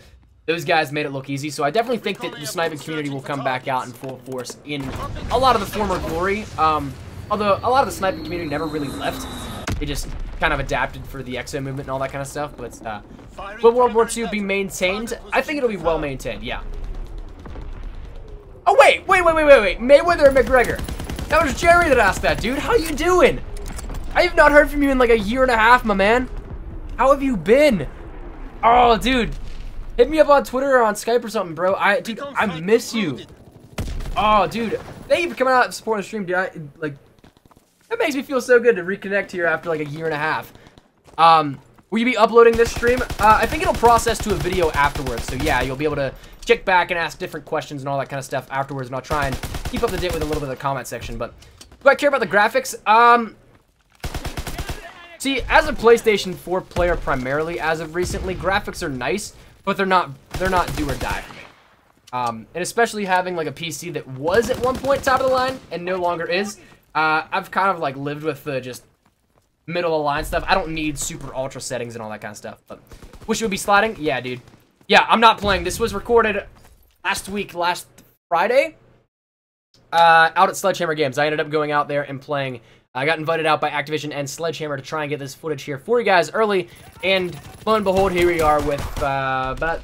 B: Those guys made it look easy, so I definitely think that the sniping community will come back out in full force in a lot of the former glory. Although a lot of the sniping community never really left. They just kind of adapted for the EXO movement and all that kind of stuff. But will World War II be maintained? I think it'll be well maintained, yeah. Oh, wait. Mayweather and McGregor. That was Jerry that asked that, dude. How you doing? I have not heard from you in like a year and a half, my man. How have you been? Oh, dude. Hit me up on Twitter or on Skype or something, bro. Dude, I miss you. Oh, dude. Thank you for coming out and supporting the stream, dude. That makes me feel so good to reconnect here after like a year and a half. Will you be uploading this stream? I think it'll process to a video afterwards. So yeah, you'll be able to check back and ask different questions and all that kind of stuff afterwards. And I'll try and keep up to date with a little bit of the comment section. But do I care about the graphics? See, as a PlayStation 4 player primarily, as of recently, graphics are nice, but they're not do or die for me. And especially having like a PC that was at one point top of the line and no longer is, I've kind of like lived with the just middle of the line stuff. I don't need super ultra settings and all that kind of stuff. But wish it would be sliding. Yeah, dude. Yeah, I'm not playing. This was recorded last Friday, out at Sledgehammer Games. I ended up going out there and playing. I got invited out by Activision and Sledgehammer to try and get this footage here for you guys early, and lo and behold, here we are with about,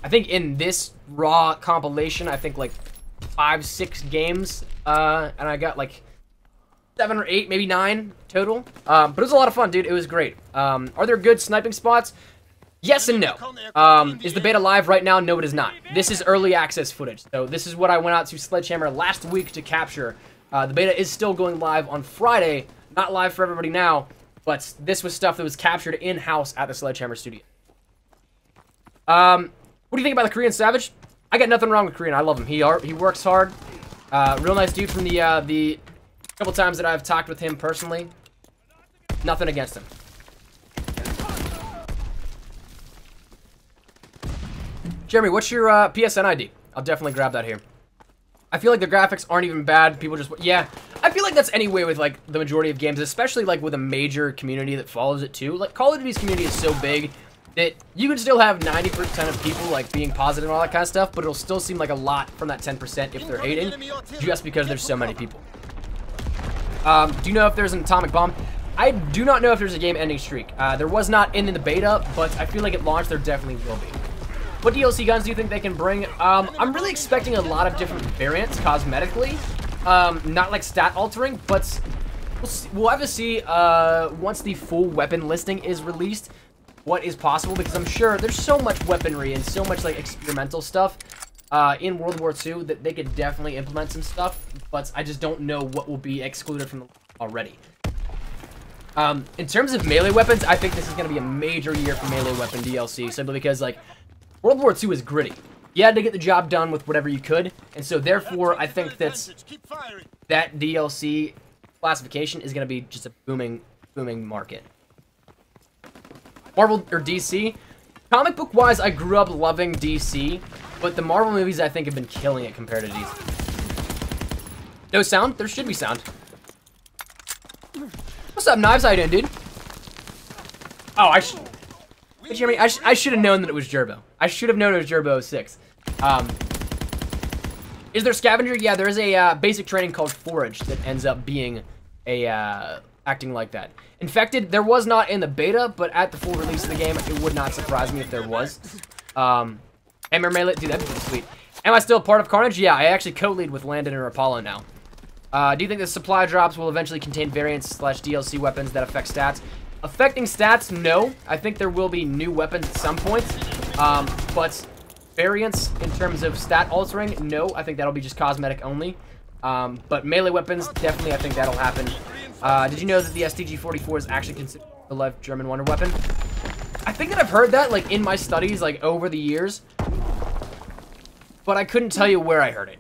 B: I think in this raw compilation, I think like 5-6 games, and I got like 7 or 8, maybe 9 total. But it was a lot of fun, dude. It was great. Are there good sniping spots? Yes and no. Is the beta live right now? No, it is not. This is early access footage. So this is what I went out to Sledgehammer last week to capture. The beta is still going live on Friday. Not live for everybody now, but this was stuff that was captured in-house at the Sledgehammer studio. What do you think about the Korean Savage? I got nothing wrong with Korean. I love him. He works hard. Real nice dude from the couple times that I've talked with him personally. Nothing against him. Jeremy, what's your PSN ID? I'll definitely grab that here. I feel like the graphics aren't even bad. People just, yeah. I feel like that's any way with like the majority of games, especially like with a major community that follows it too. Like Call of Duty's community is so big that you can still have 90% of people like being positive and all that kind of stuff, but it'll still seem like a lot from that 10% if they're hating, just because there's so many people. Do you know if there's an atomic bomb? I do not know if there's a game-ending streak. There was not in the beta, but I feel like at launch there definitely will be. What DLC guns do you think they can bring? I'm really expecting a lot of different variants cosmetically. Not like stat altering, but we'll have to see once the full weapon listing is released what is possible, because I'm sure there's so much weaponry and so much like experimental stuff in World War II that they could definitely implement some stuff, but I just don't know what will be excluded from the already. In terms of melee weapons, I think this is going to be a major year for melee weapon DLC, simply because like World War II is gritty. You had to get the job done with whatever you could, and so therefore I think that DLC classification is going to be just a booming market. Marvel or DC? Comic book wise, I grew up loving DC, but the Marvel movies I think have been killing it compared to DC. No sound? There should be sound. What's up, Knives? How you doing, dude? Oh, Jeremy, I should have known that it was Gerbo. I should have known it was Gerbo 6. Is there scavenger? Yeah, there is a basic training called Forage that ends up being a acting like that. Infected, there was not in the beta, but at the full release of the game, it would not surprise me if there was. Ember Melee, dude, that'd be sweet. Am I still part of Carnage? Yeah, I actually co-lead with Landon or Apollo now. Do you think the supply drops will eventually contain variants / DLC weapons that affect stats? Affecting stats, no. I think there will be new weapons at some point. But variants in terms of stat altering, no. I think that'll be just cosmetic only. But melee weapons, definitely I think that'll happen. Did you know that the STG-44 is actually considered the left German wonder weapon? I think that I've heard that like in my studies like over the years. But I couldn't tell you where I heard it.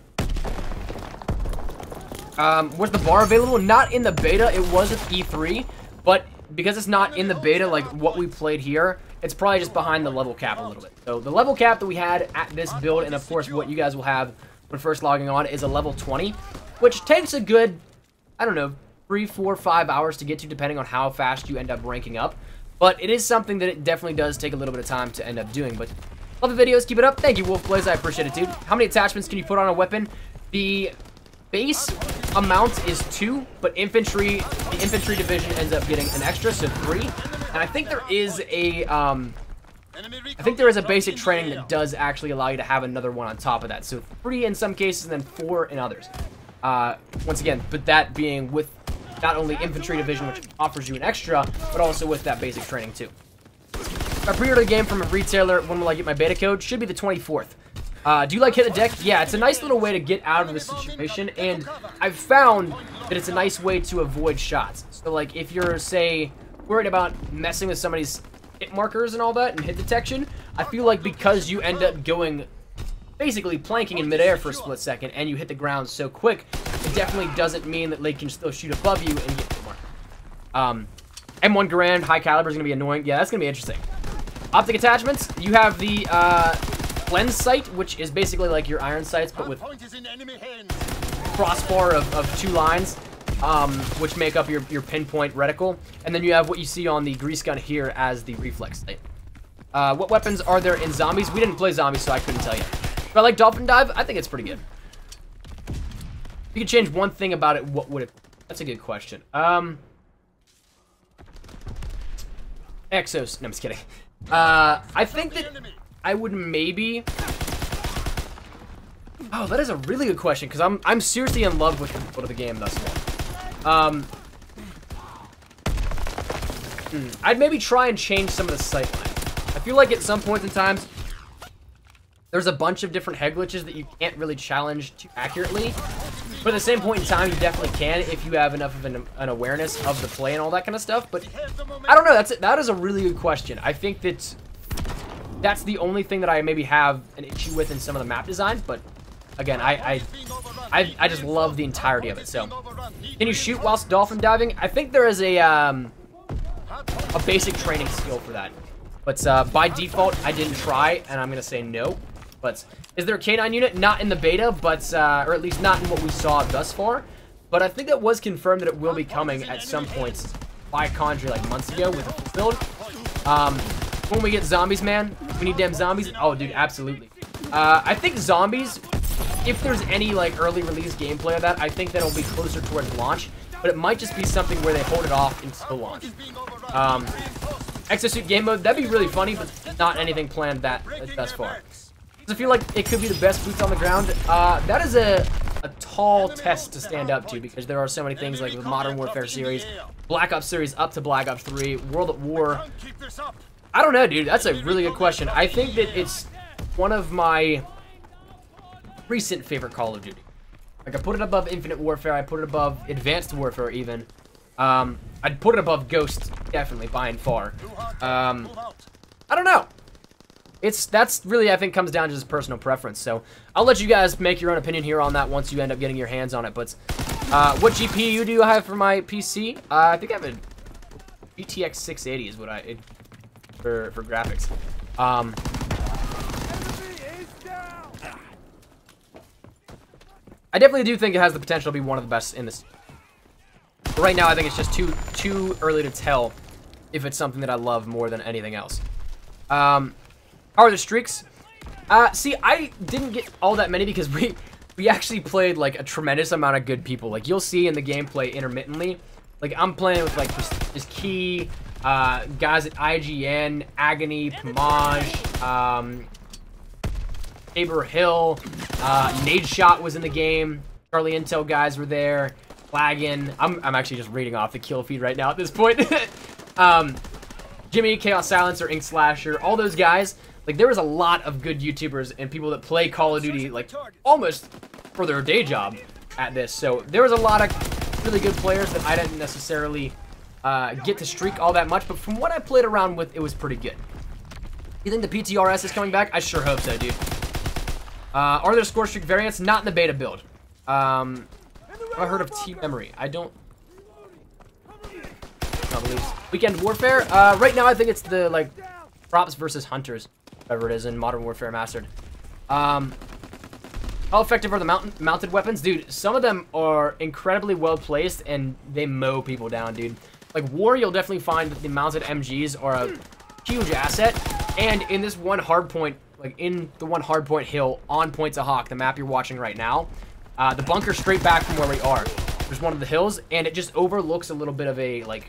B: Was the bar available? Not in the beta. It was at E3, but because it's not in the beta, like what we played here, it's probably just behind the level cap a little bit. So the level cap that we had at this build, and of course what you guys will have when first logging on, is a level 20, which takes a good, I don't know, 3, 4, 5 hours to get to, depending on how fast you end up ranking up. But it is something that it definitely does take a little bit of time to end up doing. But love the videos, keep it up. Thank you, Wolfblaze, I appreciate it, dude. How many attachments can you put on a weapon? The base amount is 2, but the infantry division ends up getting an extra, so 3. And I think there is a basic training that does actually allow you to have another one on top of that. So 3 in some cases and then 4 in others. Once again, but that being with not only infantry division, which offers you an extra, but also with that basic training too. I pre-ordered the game from a retailer. When will I get my beta code? Should be the 24th. Do you like Hit the Deck? Yeah, it's a nice little way to get out of this situation, and I've found that it's a nice way to avoid shots. So, like, if you're, say, worried about messing with somebody's hit markers and all that, and hit detection, I feel like because you end up going, basically planking in midair for a split second, and you hit the ground so quick, it definitely doesn't mean that they can still shoot above you and get hit marker. M1 Garand, high caliber is going to be annoying. Yeah, that's going to be interesting. Optic attachments, you have the lens sight, which is basically like your iron sights, but with crossbar of 2 lines, which make up your pinpoint reticle. And then you have what you see on the grease gun here as the reflex sight. What weapons are there in zombies? We didn't play zombies, so I couldn't tell you. But I like Dolphin Dive. I think it's pretty good. If you could change one thing about it, what would it? That's a good question. Exos. No, I'm just kidding. I think that I would maybe... Oh, that is a really good question, because I'm seriously in love with the game thus far. I'd maybe try and change some of the sight lines. I feel like at some points in times, there's a bunch of different head glitches that you can't really challenge too accurately. But at the same point in time, you definitely can if you have enough of an awareness of the play and all that kind of stuff. But I don't know. That is a really good question. I think that's the only thing that I maybe have an issue with in some of the map design. But again, I just love the entirety of it. So, can you shoot whilst dolphin diving? I think there is a basic training skill for that. But by default, I didn't try, and I'm gonna say no. But is there a K9 unit? Not in the beta, but or at least not in what we saw thus far. But I think that was confirmed that it will be coming at some points by Condry like months ago with a full build. When we get zombies, man, we need damn zombies. Oh, dude, absolutely. I think zombies, if there's any like early release gameplay of that, I think that'll be closer towards launch. But it might just be something where they hold it off until launch. Exosuit game mode, that'd be really funny, but not anything planned thus far. I feel like it could be the best boots on the ground. That is a tall test to stand up to, because there are so many things like the Modern Warfare series, Black Ops series up to Black Ops 3, World at War. I don't know, dude. That's a really good question. I think that it's one of my recent favorite Call of Duty. Like, I put it above Infinite Warfare. I put it above Advanced Warfare, even. I'd put it above Ghost, definitely, by and far. I don't know. That's really, I think, comes down to just personal preference. So I'll let you guys make your own opinion here on that once you end up getting your hands on it. But what GPU do I have for my PC? I think I have a GTX 680 is what for graphics. I definitely do think it has the potential to be one of the best in this. But right now, I think it's just too early to tell if it's something that I love more than anything else. How are the streaks? See, I didn't get all that many because we actually played like a tremendous amount of good people. Like, you'll see in the gameplay intermittently. Like, I'm playing with like just Key, guys at IGN, Agony, Pomage, Tabor Hill, Nade Shot was in the game. Charlie Intel guys were there. Flaggin. I'm actually just reading off the kill feed right now at this point. Jimmy, Chaos Silencer, Ink Slasher, all those guys. Like, there was a lot of good YouTubers and people that play Call of Duty, like, almost for their day job at this. So, there was a lot of really good players that I didn't necessarily get to streak all that much. But from what I played around with, it was pretty good. You think the PTRS is coming back? I sure hope so, dude. Are there score streak variants? Not in the beta build. Have I heard of T-Memory? I don't believe so. Weekend Warfare? Right now, I think it's the, like, props versus hunters. Whatever it is in Modern Warfare Mastered. How effective are the mounted weapons? Dude, some of them are incredibly well placed and they mow people down, dude. Like, War, you'll definitely find that the mounted MGs are a huge asset. And in this one hardpoint, like in the one hardpoint hill on Point to Hawk, the map you're watching right now, the bunker straight back from where we are. There's one of the hills and it just overlooks a little bit of a, like,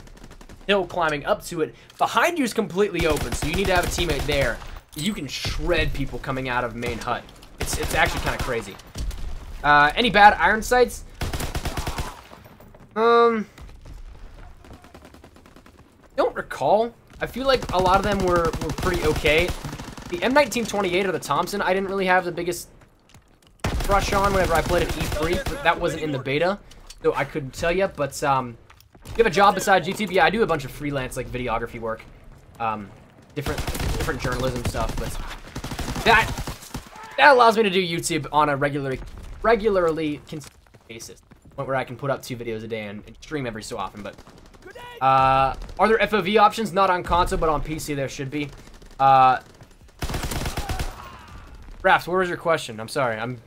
B: hill climbing up to it. Behind you is completely open, so you need to have a teammate there. You can shred people coming out of main hut. It's actually kind of crazy. Any bad iron sights? don't recall. I feel like a lot of them were pretty okay. The M1928 or the Thompson, I didn't really have the biggest crush on whenever I played at E3, but that wasn't in the beta, so I couldn't tell you. But you have a job besides YouTube? Yeah, I do a bunch of freelance like videography work, different journalism stuff, but that allows me to do YouTube on a regularly consistent basis, where I can put up 2 videos a day and stream every so often. But are there FOV options? Not on console, but on PC there should be. Raft, what was your question? I'm sorry.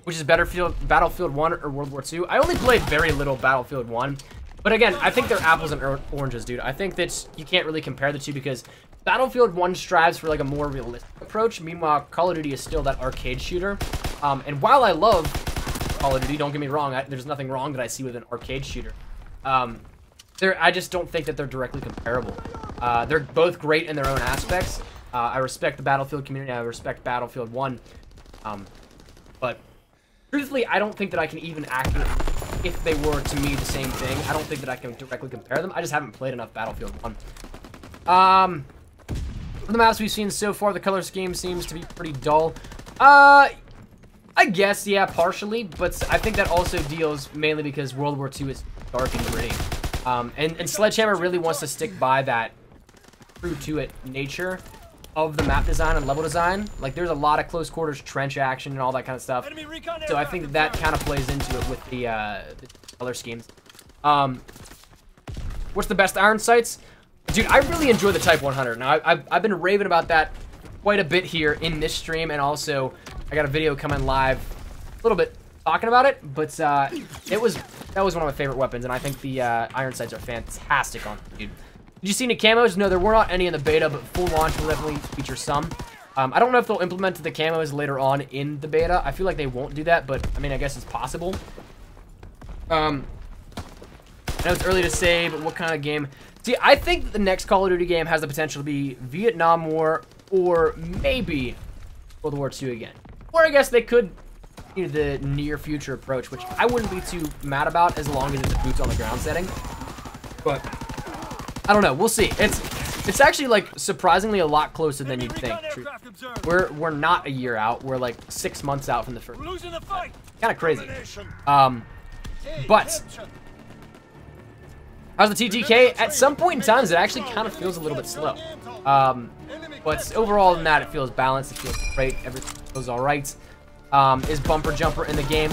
B: Which is better, Battlefield 1 or World War 2? I only played very little Battlefield 1. But again, I think they're apples and oranges, dude. I think that you can't really compare the two because Battlefield 1 strives for like a more realistic approach. Meanwhile, Call of Duty is still that arcade shooter. And while I love Call of Duty, don't get me wrong, there's nothing wrong that I see with an arcade shooter. I just don't think that they're directly comparable. They're both great in their own aspects. I respect the Battlefield community. I respect Battlefield 1. But truthfully, I don't think that I can even accurately, if they were to me the same thing, I don't think that I can directly compare them. I just haven't played enough Battlefield 1. From the maps we've seen so far, the color scheme seems to be pretty dull. I guess, yeah, partially, but I think that also deals mainly because World War II is dark and gritty. And Sledgehammer really wants to stick by that true-to-it nature of the map design and level design. Like, there's a lot of close quarters trench action and all that kind of stuff. So I think that kind of plays into it with the color schemes. What's the best iron sights? Dude, I really enjoy the Type 100. Now, I've been raving about that quite a bit here in this stream, and also I got a video coming live a little bit talking about it, but that was one of my favorite weapons, and I think the iron sights are fantastic on it, dude. Did you see any camos? No, there were not any in the beta, but full launch will definitely feature some. I don't know if they'll implement the camos later on in the beta. I feel like they won't do that, but I mean, I guess it's possible. I know it's early to say, but what kind of game? See, I think the next Call of Duty game has the potential to be Vietnam War or maybe World War II again. Or I guess they could do the near future approach, which I wouldn't be too mad about as long as it's a boots on the ground setting. But I don't know. We'll see. It's actually like surprisingly a lot closer than you'd think. We're not a year out. We're like 6 months out from the first. Kind of crazy. But how's the TTK? At some point in time, it actually kind of feels a little bit slow. But overall than that, it feels balanced. It feels great. Everything feels all right. Is Bumper Jumper in the game?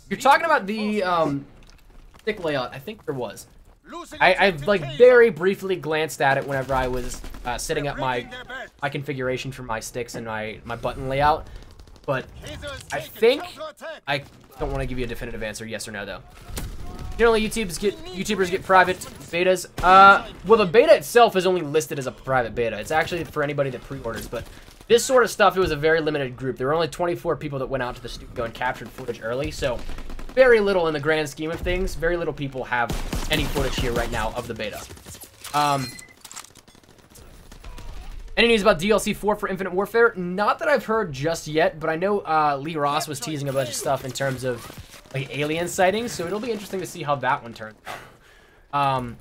B: You're talking about the stick layout. I think there was. I've like very briefly glanced at it whenever I was setting up my configuration for my sticks and my button layout. But I think I don't want to give you a definitive answer, yes or no, though. Generally, YouTubers get private betas. Well, the beta itself is only listed as a private beta. It's actually for anybody that pre-orders, but this sort of stuff, it was a very limited group. There were only 24 people that went out to the studio and captured footage early, so very little in the grand scheme of things. Very little people have any footage here right now of the beta. Any news about DLC 4 for Infinite Warfare? Not that I've heard just yet, but I know Lee Ross was teasing a bunch of stuff in terms of like alien sightings, so it'll be interesting to see how that one turns out.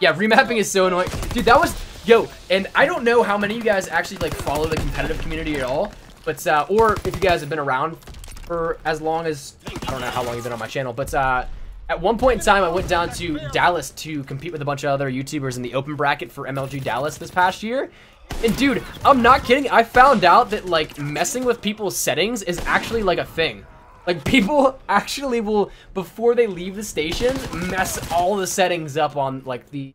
B: Yeah, remapping is so annoying. Dude, that was... Yo, and I don't know how many of you guys actually like follow the competitive community at all, but or if you guys have been around for as long as... I don't know how long you've been on my channel, but at one point in time, I went down to Dallas to compete with a bunch of other YouTubers in the open bracket for MLG Dallas this past year. And dude, I'm not kidding. I found out that like messing with people's settings is actually like a thing. Like people actually will, before they leave the station, mess all the settings up on like the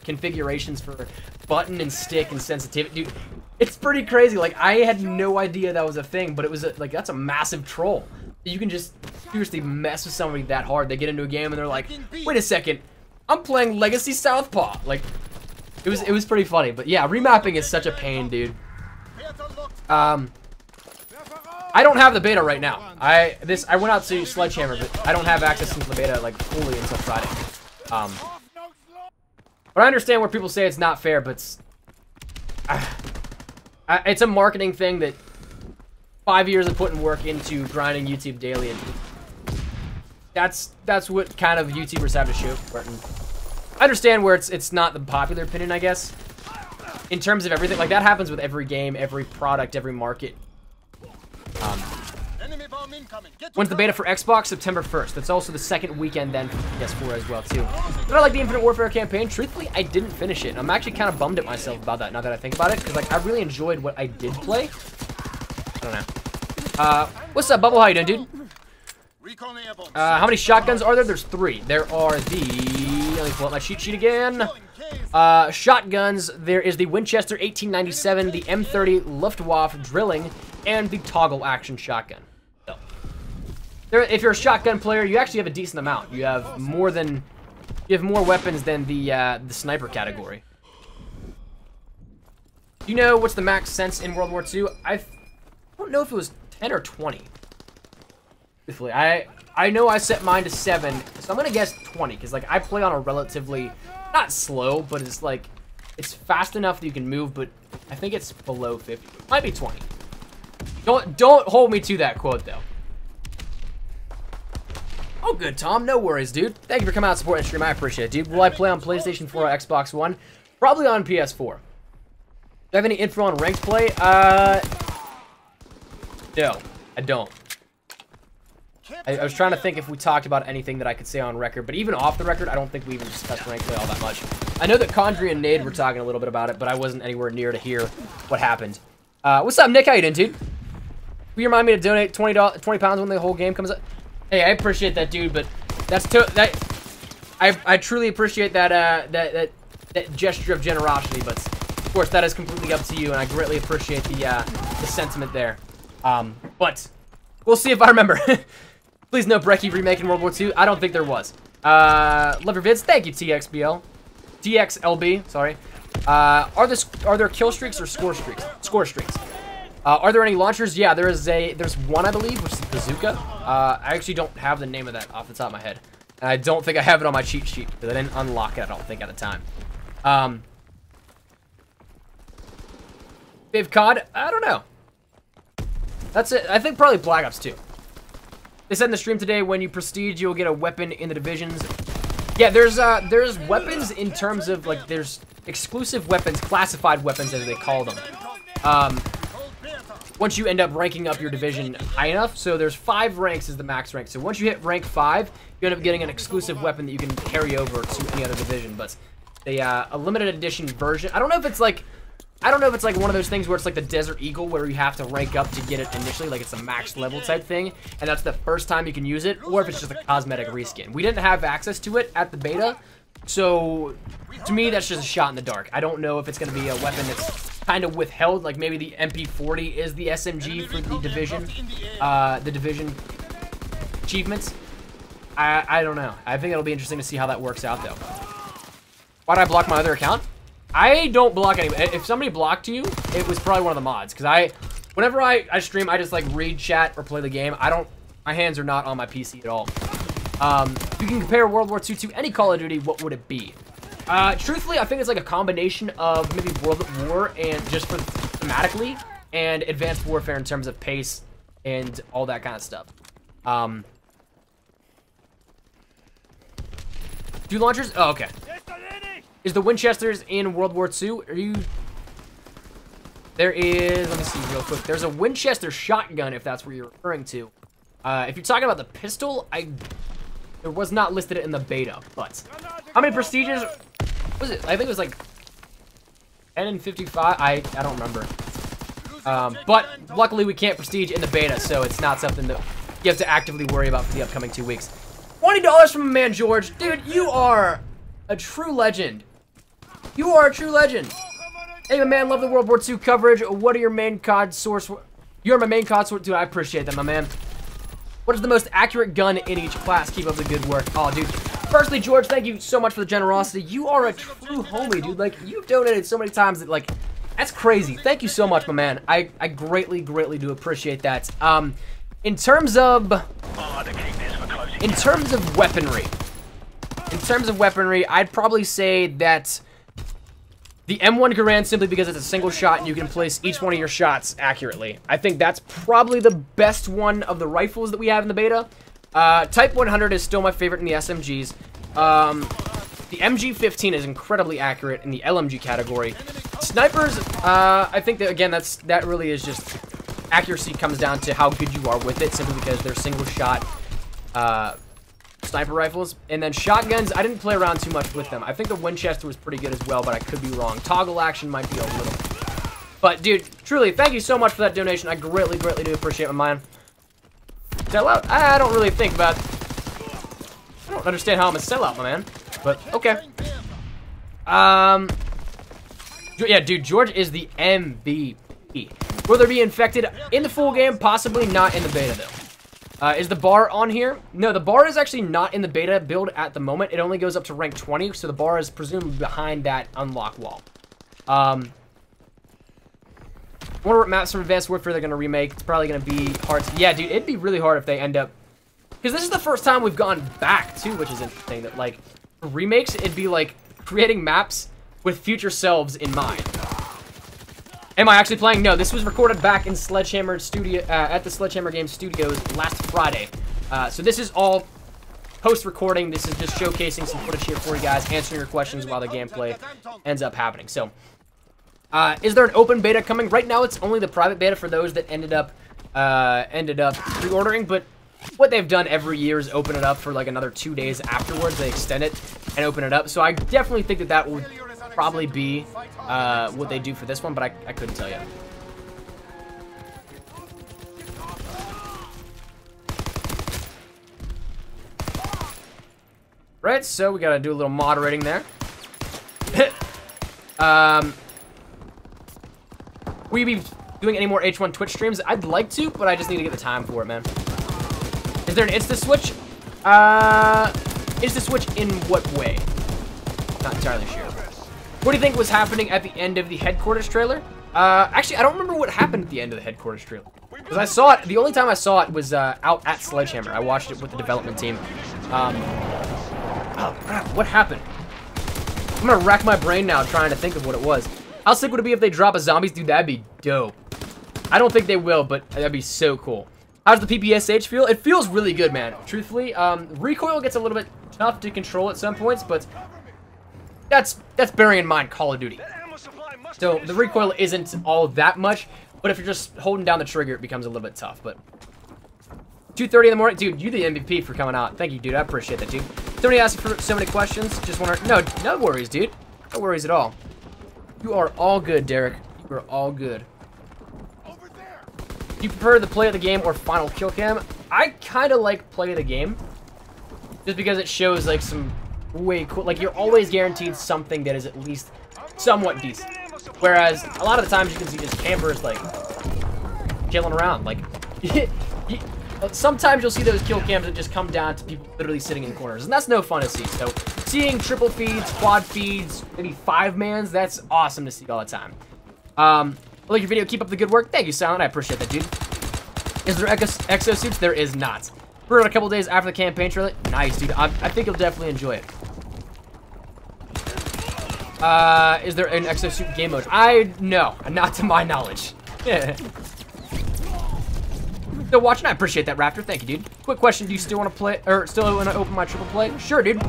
B: configurations for button and stick and sensitivity. Dude, it's pretty crazy. Like I had no idea that was a thing, but it was like that's a massive troll. You can just seriously mess with somebody that hard. They get into a game and they're like, wait a second, I'm playing Legacy Southpaw. Like, it was pretty funny. But yeah, remapping is such a pain, dude. I don't have the beta right now. I went out to Sledgehammer, but I don't have access to the beta like fully until Friday. But I understand where people say it's not fair, but it's a marketing thing that 5 years of putting work into grinding YouTube daily, and that's what kind of YouTubers have to show for it. And I understand where it's not the popular opinion, I guess. In terms of everything, like that happens with every game, every product, every market. When's the beta for Xbox? September 1st. That's also the second weekend then for PS4 as well, too. Did I like the Infinite Warfare campaign? Truthfully, I didn't finish it. I'm actually kind of bummed at myself about that now that I think about it, because like I really enjoyed what I did play. I don't know. What's up, Bubble? How you doing, dude? How many shotguns are there? There's 3. There are the... Let me pull up my cheat sheet again. Shotguns. There is the Winchester 1897, the M30 Luftwaffe drilling, and the toggle action shotgun. So, if you're a shotgun player, you actually have a decent amount. You have more weapons than the sniper category. Do you know what's the max sense in World War II? I don't know if it was 10 or 20. Truthfully, I know I set mine to 7, so I'm gonna guess 20, because like I play on a relatively not slow, but it's like it's fast enough that you can move, but I think it's below 50. Might be 20. Don't hold me to that quote though. Oh, good, Tom. No worries, dude. Thank you for coming out and supporting the stream. I appreciate it, dude. Will I play on PlayStation 4 or Xbox One? Probably on PS4. Do I have any info on ranked play? No, I don't. I was trying to think if we talked about anything that I could say on record, but even off the record, I don't think we even discussed ranked play all that much. I know that Condry and Nade were talking a little bit about it, but I wasn't anywhere near to hear what happened. What's up, Nick? How you doing, dude? Will you remind me to donate 20 pounds when the whole game comes up? Hey, I appreciate that, dude, but that's I truly appreciate that that gesture of generosity, but of course that is completely up to you, and I greatly appreciate the sentiment there. But we'll see if I remember. Please no Brecky remake in World War II. I don't think there was. Love your vids. Thank you, TXBL. TXLB, sorry. Are there kill streaks or score streaks? Score streaks. Are there any launchers? Yeah, there's one, I believe, which is the bazooka. I actually don't have the name of that off the top of my head. And I don't think I have it on my cheat sheet, because I didn't unlock it, I don't think, at the time. Fave COD? I don't know. That's it. I think probably Black Ops 2. They said in the stream today, when you prestige, you'll get a weapon in the divisions. Yeah, there's weapons in terms of, like, there's exclusive weapons, classified weapons as they call them. Once you end up ranking up your division high enough, so there's 5 ranks is the max rank. So once you hit rank 5, you end up getting an exclusive weapon that you can carry over to any other division. But a limited edition version. I don't know if it's like one of those things where it's like the Desert Eagle, where you have to rank up to get it initially, like it's a max level type thing, and that's the first time you can use it, or if it's just a cosmetic reskin. We didn't have access to it at the beta, so to me that's just a shot in the dark. I don't know if it's going to be a weapon that's kind of withheld, like maybe the MP40 is the SMG for the division achievements. I don't know. I think it'll be interesting to see how that works out though. Why did I block my other account? I don't block anybody. If somebody blocked you, it was probably one of the mods. Because whenever I stream, I just like read chat or play the game. My hands are not on my PC at all. If you can compare World War II to any Call of Duty, what would it be? Truthfully, I think it's like a combination of maybe World at War and just for thematically, and Advanced Warfare in terms of pace and all that kind of stuff. Do launchers? Oh, okay. Is the Winchesters in World War II? There is, let me see real quick. There's a Winchester shotgun, if that's what you're referring to. If you're talking about the pistol, there was not listed in the beta, but how many prestiges was it? I think it was like 10 and 55. I don't remember. But luckily we can't prestige in the beta, so it's not something that you have to actively worry about for the upcoming 2 weeks. $20 from a man, George. Dude, you are a true legend. You are a true legend. Hey, my man, love the World War II coverage. What are your main COD source? You're my main COD source. Dude, I appreciate that, my man. What is the most accurate gun in each class? Keep up the good work. Oh, dude. Firstly, George, thank you so much for the generosity. You are a true homie, dude. Like, you've donated so many times that, like, that's crazy. Thank you so much, my man. I greatly, greatly do appreciate that. In terms of weaponry, I'd probably say that the M1 Garand, simply because it's a single shot and you can place each one of your shots accurately. I think that's probably the best one of the rifles that we have in the beta. Type 100 is still my favorite in the SMGs. The MG15 is incredibly accurate in the LMG category. Snipers, I think that, again, that really is just... Accuracy comes down to how good you are with it, simply because they're single-shot sniper rifles. And then shotguns, I didn't play around too much with them. I think the Winchester was pretty good as well, but I could be wrong. Toggle action might be a little... But, dude, truly, thank you so much for that donation. I greatly, greatly do appreciate it, my man. Sellout? I don't really think about... I don't understand how I'm a sellout, my man. But, okay. Yeah, dude, George is the MVP. Will there be infected in the full game? Possibly not in the beta, though. Is the bar on here? No, the bar is actually not in the beta build at the moment. It only goes up to rank 20, so the bar is presumably behind that unlock wall. I wonder what maps from Advanced Warfare they're going to remake. It's probably going to be hard to... Yeah, dude, it'd be really hard if they end up... Because this is the first time we've gone back, too, which is interesting. That, like, remakes, it'd be like creating maps with future selves in mind. Am I actually playing? No, this was recorded back in Sledgehammer Studio, at the Sledgehammer Games Studios last Friday. So this is all post-recording. This is just showcasing some footage here for you guys, answering your questions while the gameplay ends up happening. So, is there an open beta coming? Right now, it's only the private beta for those that ended up pre-ordering, but what they've done every year is open it up for like another 2 days afterwards. They extend it and open it up. So I definitely think that will probably be what they do for this one, but I couldn't tell you. Right, so we gotta do a little moderating there. Will you be doing any more H1 Twitch streams? I'd like to, but I just need to get the time for it, man. Is there an Insta-Switch? Insta-Switch in what way? Not entirely sure. What do you think was happening at the end of the Headquarters trailer? Actually, I don't remember what happened at the end of the Headquarters trailer. Because I saw it, the only time I saw it was out at Sledgehammer. I watched it with the development team. Oh, crap, what happened? I'm gonna rack my brain now trying to think of what it was. How sick would it be if they drop a zombies? Dude, that'd be dope. I don't think they will, but that'd be so cool. How does the PPSH feel? It feels really good, man. Truthfully, recoil gets a little bit tough to control at some points, but that's bearing in mind Call of Duty. So the recoil isn't all that much, but if you're just holding down the trigger, it becomes a little bit tough. But 2:30 in the morning, dude. You the MVP for coming out. Thank you, dude. I appreciate that, dude. Somebody asked for so many questions. Just wonder. No worries, dude. No worries at all. You are all good, Derek. You are all good. Do you prefer the play of the game or final kill cam? I kind of like play of the game, just because it shows like some way cool. Like you're always guaranteed something that is at least somewhat decent. Whereas a lot of the times you can see just campers like killing around. Like sometimes you'll see those kill cams that just come down to people literally sitting in corners, and that's no fun to see. So seeing triple feeds, quad feeds, maybe 5-mans, that's awesome to see all the time. I like your video. Keep up the good work. Thank you, Silent. I appreciate that, dude. Is there exosuits? There is not. We're a couple days after the campaign trailer. Nice, dude. I think you'll definitely enjoy it. Is there an exosuit game mode? No, not to my knowledge. Yeah. Still watching? I appreciate that, Raptor. Thank you, dude. Quick question: do you still want to play, or still want to open my triple play? Sure, dude.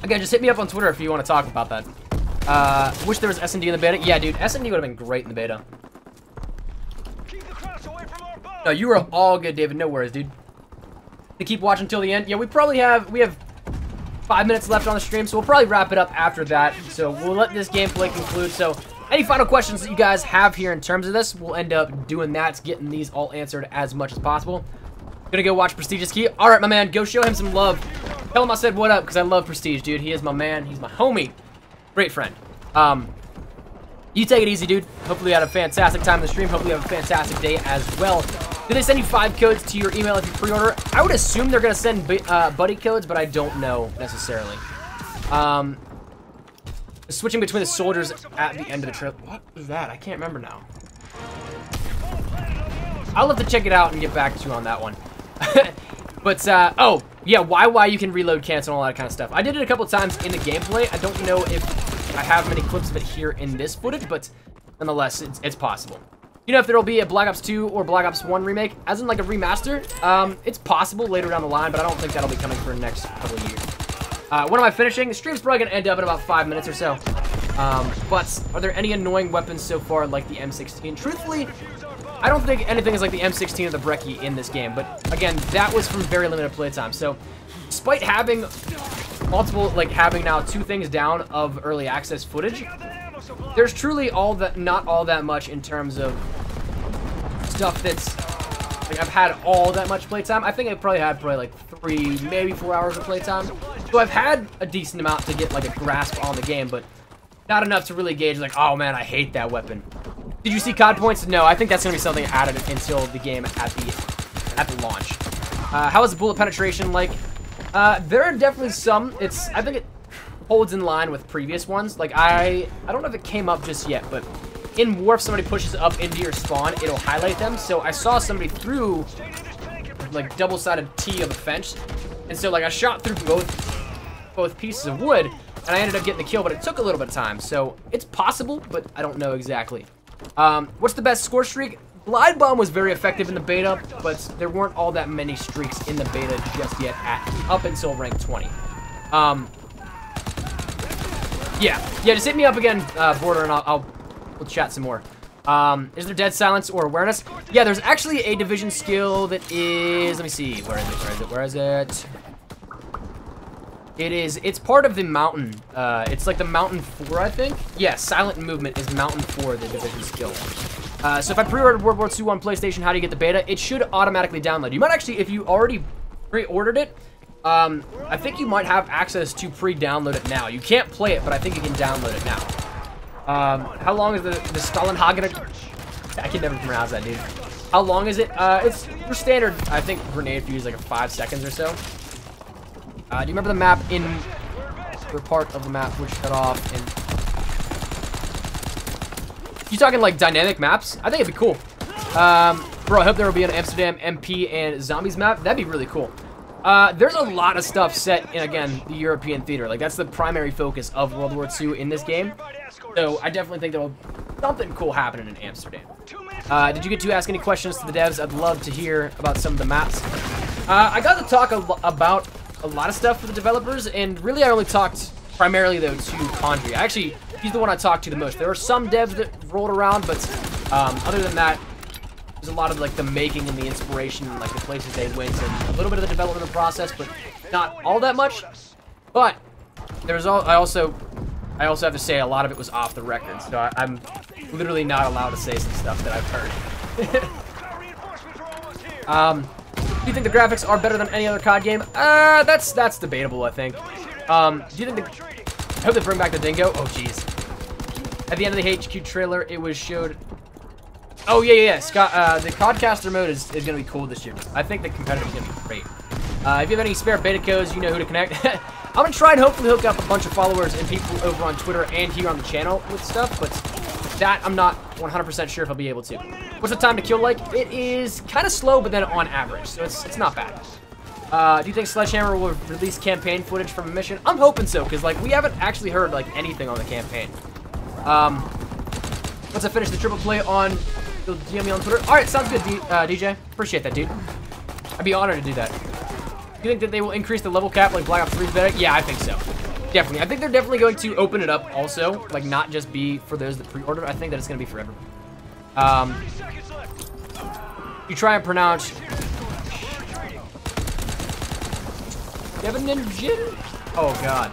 B: Again, just hit me up on Twitter if you want to talk about that. Wish there was S&D in the beta. Yeah, dude, S&D would have been great in the beta. No, you are all good, David. No worries, dude. To keep watching till the end. Yeah, we have 5 minutes left on the stream, so we'll probably wrap it up after that. So we'll let this gameplay conclude. So any final questions that you guys have here in terms of this, we'll end up doing that, getting these all answered as much as possible. Gonna go watch Prestigious Key. All right, my man, go show him some love. Tell him I said what up, because I love Prestige, dude. He is my man. He's my homie. Great friend. You take it easy, dude. Hopefully you had a fantastic time in the stream. Hopefully you have a fantastic day as well. Did they send you 5 codes to your email if you pre-order? I would assume they're going to send buddy codes, but I don't know necessarily. Switching between the soldiers at the end of the trip. What was that? I can't remember now. I'll have to check it out and get back to you on that one. But, oh, yeah, why you can reload, cancel, and all that kind of stuff. I did it a couple times in the gameplay. I don't know if I have many clips of it here in this footage, but nonetheless, it's possible. You know if there'll be a Black Ops 2 or Black Ops 1 remake, as in like a remaster? It's possible later down the line, but I don't think that'll be coming for the next couple of years. When am I finishing? The stream's probably gonna end up in about 5 minutes or so. But are there any annoying weapons so far like the M16? Truthfully, I don't think anything is like the M16 or the Brecci in this game. But again, that was from very limited playtime. So despite having having now 2 things down of early access footage, there's truly not all that much in terms of stuff that's like I've had all that much playtime. I think I probably had like 3, maybe 4 hours of playtime. So I've had a decent amount to get like a grasp on the game, but not enough to really gauge like, oh man, I hate that weapon. Did you see COD points? No, I think that's gonna be something added until the game at the launch. How is the bullet penetration like? There are definitely some. I think it holds in line with previous ones. Like I don't know if it came up just yet, but in war, if somebody pushes up into your spawn, it'll highlight them. So I saw somebody through like double-sided T of a fence, and so like I shot through both pieces of wood, and I ended up getting the kill, but it took a little bit of time. So it's possible, but I don't know exactly. What's the best score streak? Glide Bomb was very effective in the beta, but there weren't all that many streaks in the beta just yet up until rank 20. Yeah, just hit me up again, Border, and we'll chat some more. Is there dead silence or awareness? Yeah, there's actually a division skill that is, let me see, where is it? It's part of the mountain. It's like the mountain 4, I think. Yeah, silent movement is mountain 4, the division skill. So if I pre-ordered World War II on PlayStation, how do you get the beta? It should automatically download. You might actually, if you already pre-ordered it, I think you might have access to pre-download it now. You can't play it, but I think you can download it now. How long is the Stalinhagen? I can never pronounce that, dude. How long is it? It's your standard, I think, grenade fuse, like 5 seconds or so. Do you remember the map in the part of the map which cut off? And you talking like dynamic maps? I think it'd be cool. Bro, I hope there will be an Amsterdam MP and zombies map. That'd be really cool. There's a lot of stuff set in, again, the European theater. Like, that's the primary focus of World War II in this game. So I definitely think there will be something cool happening in Amsterdam. Did you get to ask any questions to the devs? I'd love to hear about some of the maps. I got to talk about a lot of stuff with the developers, and really I only talked primarily, though, to Condry. Actually, he's the one I talked to the most. There were some devs that rolled around, but other than that, there's a lot of like the making and the inspiration and like the places they went and a little bit of the development process, but not all that much. But there's I also have to say a lot of it was off the record, so I'm literally not allowed to say some stuff that I've heard. Do you think the graphics are better than any other COD game? That's debatable, I think. Do you think I hope they bring back the dingo? Oh jeez. At the end of the HQ trailer, it was showed. Oh yeah. Scott, the Codcaster mode is gonna be cool this year. I think the competitive is gonna be great. If you have any spare beta codes, you know who to connect. I'm gonna try and hopefully hook up a bunch of followers and people over on Twitter and here on the channel with stuff, but that I'm not 100% sure if I'll be able to. What's the time to kill like? It is kind of slow, but then on average, so it's not bad. Do you think Sledgehammer will release campaign footage from a mission? I'm hoping so, because like we haven't actually heard like anything on the campaign. Once I finish the triple play on, you'll DM me on Twitter. All right, sounds good, DJ. Appreciate that, dude. I'd be honored to do that. Do you think that they will increase the level cap like Black Ops 3 beta? Yeah, I think so. Definitely. I think they're definitely going to open it up also, like not just be for those that pre-order. I think that it's going to be for everyone. You try and pronounce Devin Ninja? Oh god.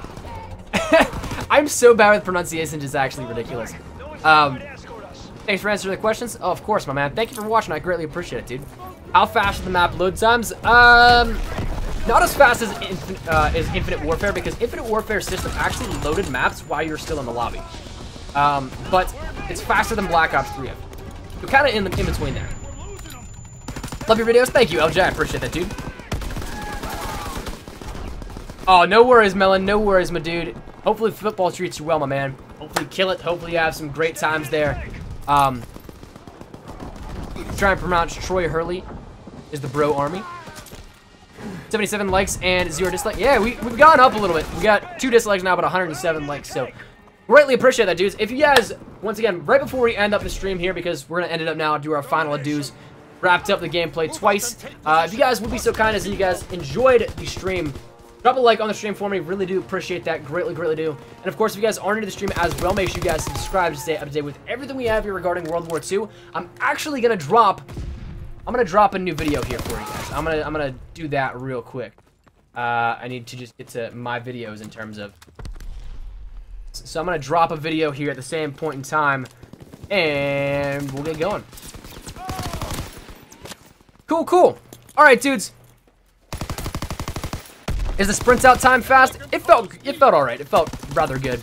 B: I'm so bad with pronunciation, it's actually ridiculous. Thanks for answering the questions. Oh, of course, my man. Thank you for watching. I greatly appreciate it, dude. How fast are the map load times? Not as fast as Infinite Warfare, because Infinite Warfare system actually loaded maps while you're still in the lobby. But it's faster than Black Ops 3. You're kind of in between there. Love your videos. Thank you, LJ. I appreciate that, dude. Oh, no worries, Melon. No worries, my dude. Hopefully football treats you well, my man. Hopefully you kill it. Hopefully you have some great times there. Try and pronounce Troy Hurley is the bro army. 77 likes and 0 dislikes. Yeah, we've gone up a little bit. We got 2 dislikes now, but 107 likes. So greatly appreciate that, dudes. If you guys, once again, right before we end up the stream here, because we're gonna end it up now, do our final adieus. Wrapped up the gameplay twice. If you guys would be so kind as you guys enjoyed the stream, Drop a like on the stream for me. Really do appreciate that. Greatly, greatly do. And of course, if you guys are new to the stream as well, make sure you guys subscribe to stay up to date with everything we have here regarding World War II. I'm actually gonna drop a new video here for you guys. I'm gonna do that real quick. I need to just get to my videos in terms of. So I'm gonna drop a video here at the same point in time, and we'll get going. Cool, cool. All right, dudes. Is the sprint out time fast? It felt all right. It felt rather good.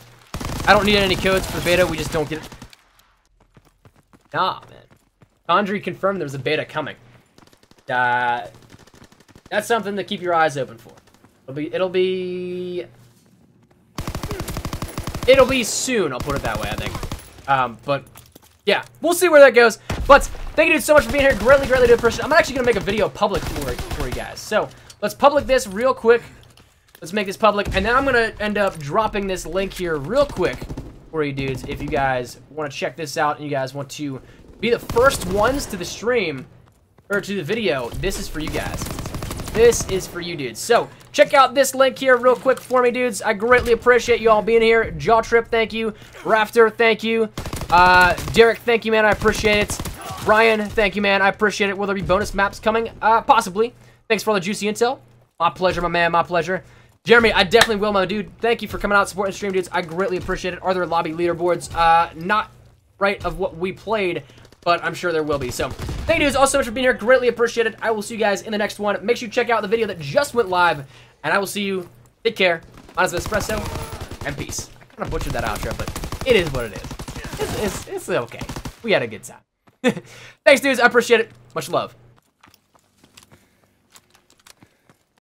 B: I don't need any codes for beta. We just don't get it. Nah, man. Andre confirmed there's a beta coming. That's something to keep your eyes open for. It'll be soon. I'll put it that way, I think. But yeah, we'll see where that goes. But thank you dudes so much for being here. Greatly, greatly do appreciate it. I'm actually gonna make a video public for you guys. So let's public this real quick. Let's make this public, and then I'm gonna end up dropping this link here real quick for you dudes. If you guys want to check this out and you guys want to be the first ones to the stream or to the video, this is for you guys. This is for you dudes. So check out this link here real quick for me, dudes. I greatly appreciate you all being here. Jaw Trip, thank you. Rafter, thank you. Derek, thank you, man. I appreciate it. Brian, thank you, man. I appreciate it. Will there be bonus maps coming? Possibly. Thanks for all the juicy intel. My pleasure, my man. My pleasure. Jeremy, I definitely will, my dude. Thank you for coming out, supporting the stream, dudes. I greatly appreciate it. Are there lobby leaderboards? Not right of what we played, but I'm sure there will be. So, thank you, dudes, all so much for being here. Greatly appreciate it. I will see you guys in the next one. Make sure you check out the video that just went live, and I will see you. Take care. Honest Espresso, and peace. I kind of butchered that outro, but it is what it is. It's okay. We had a good time. Thanks, dudes. I appreciate it. Much love.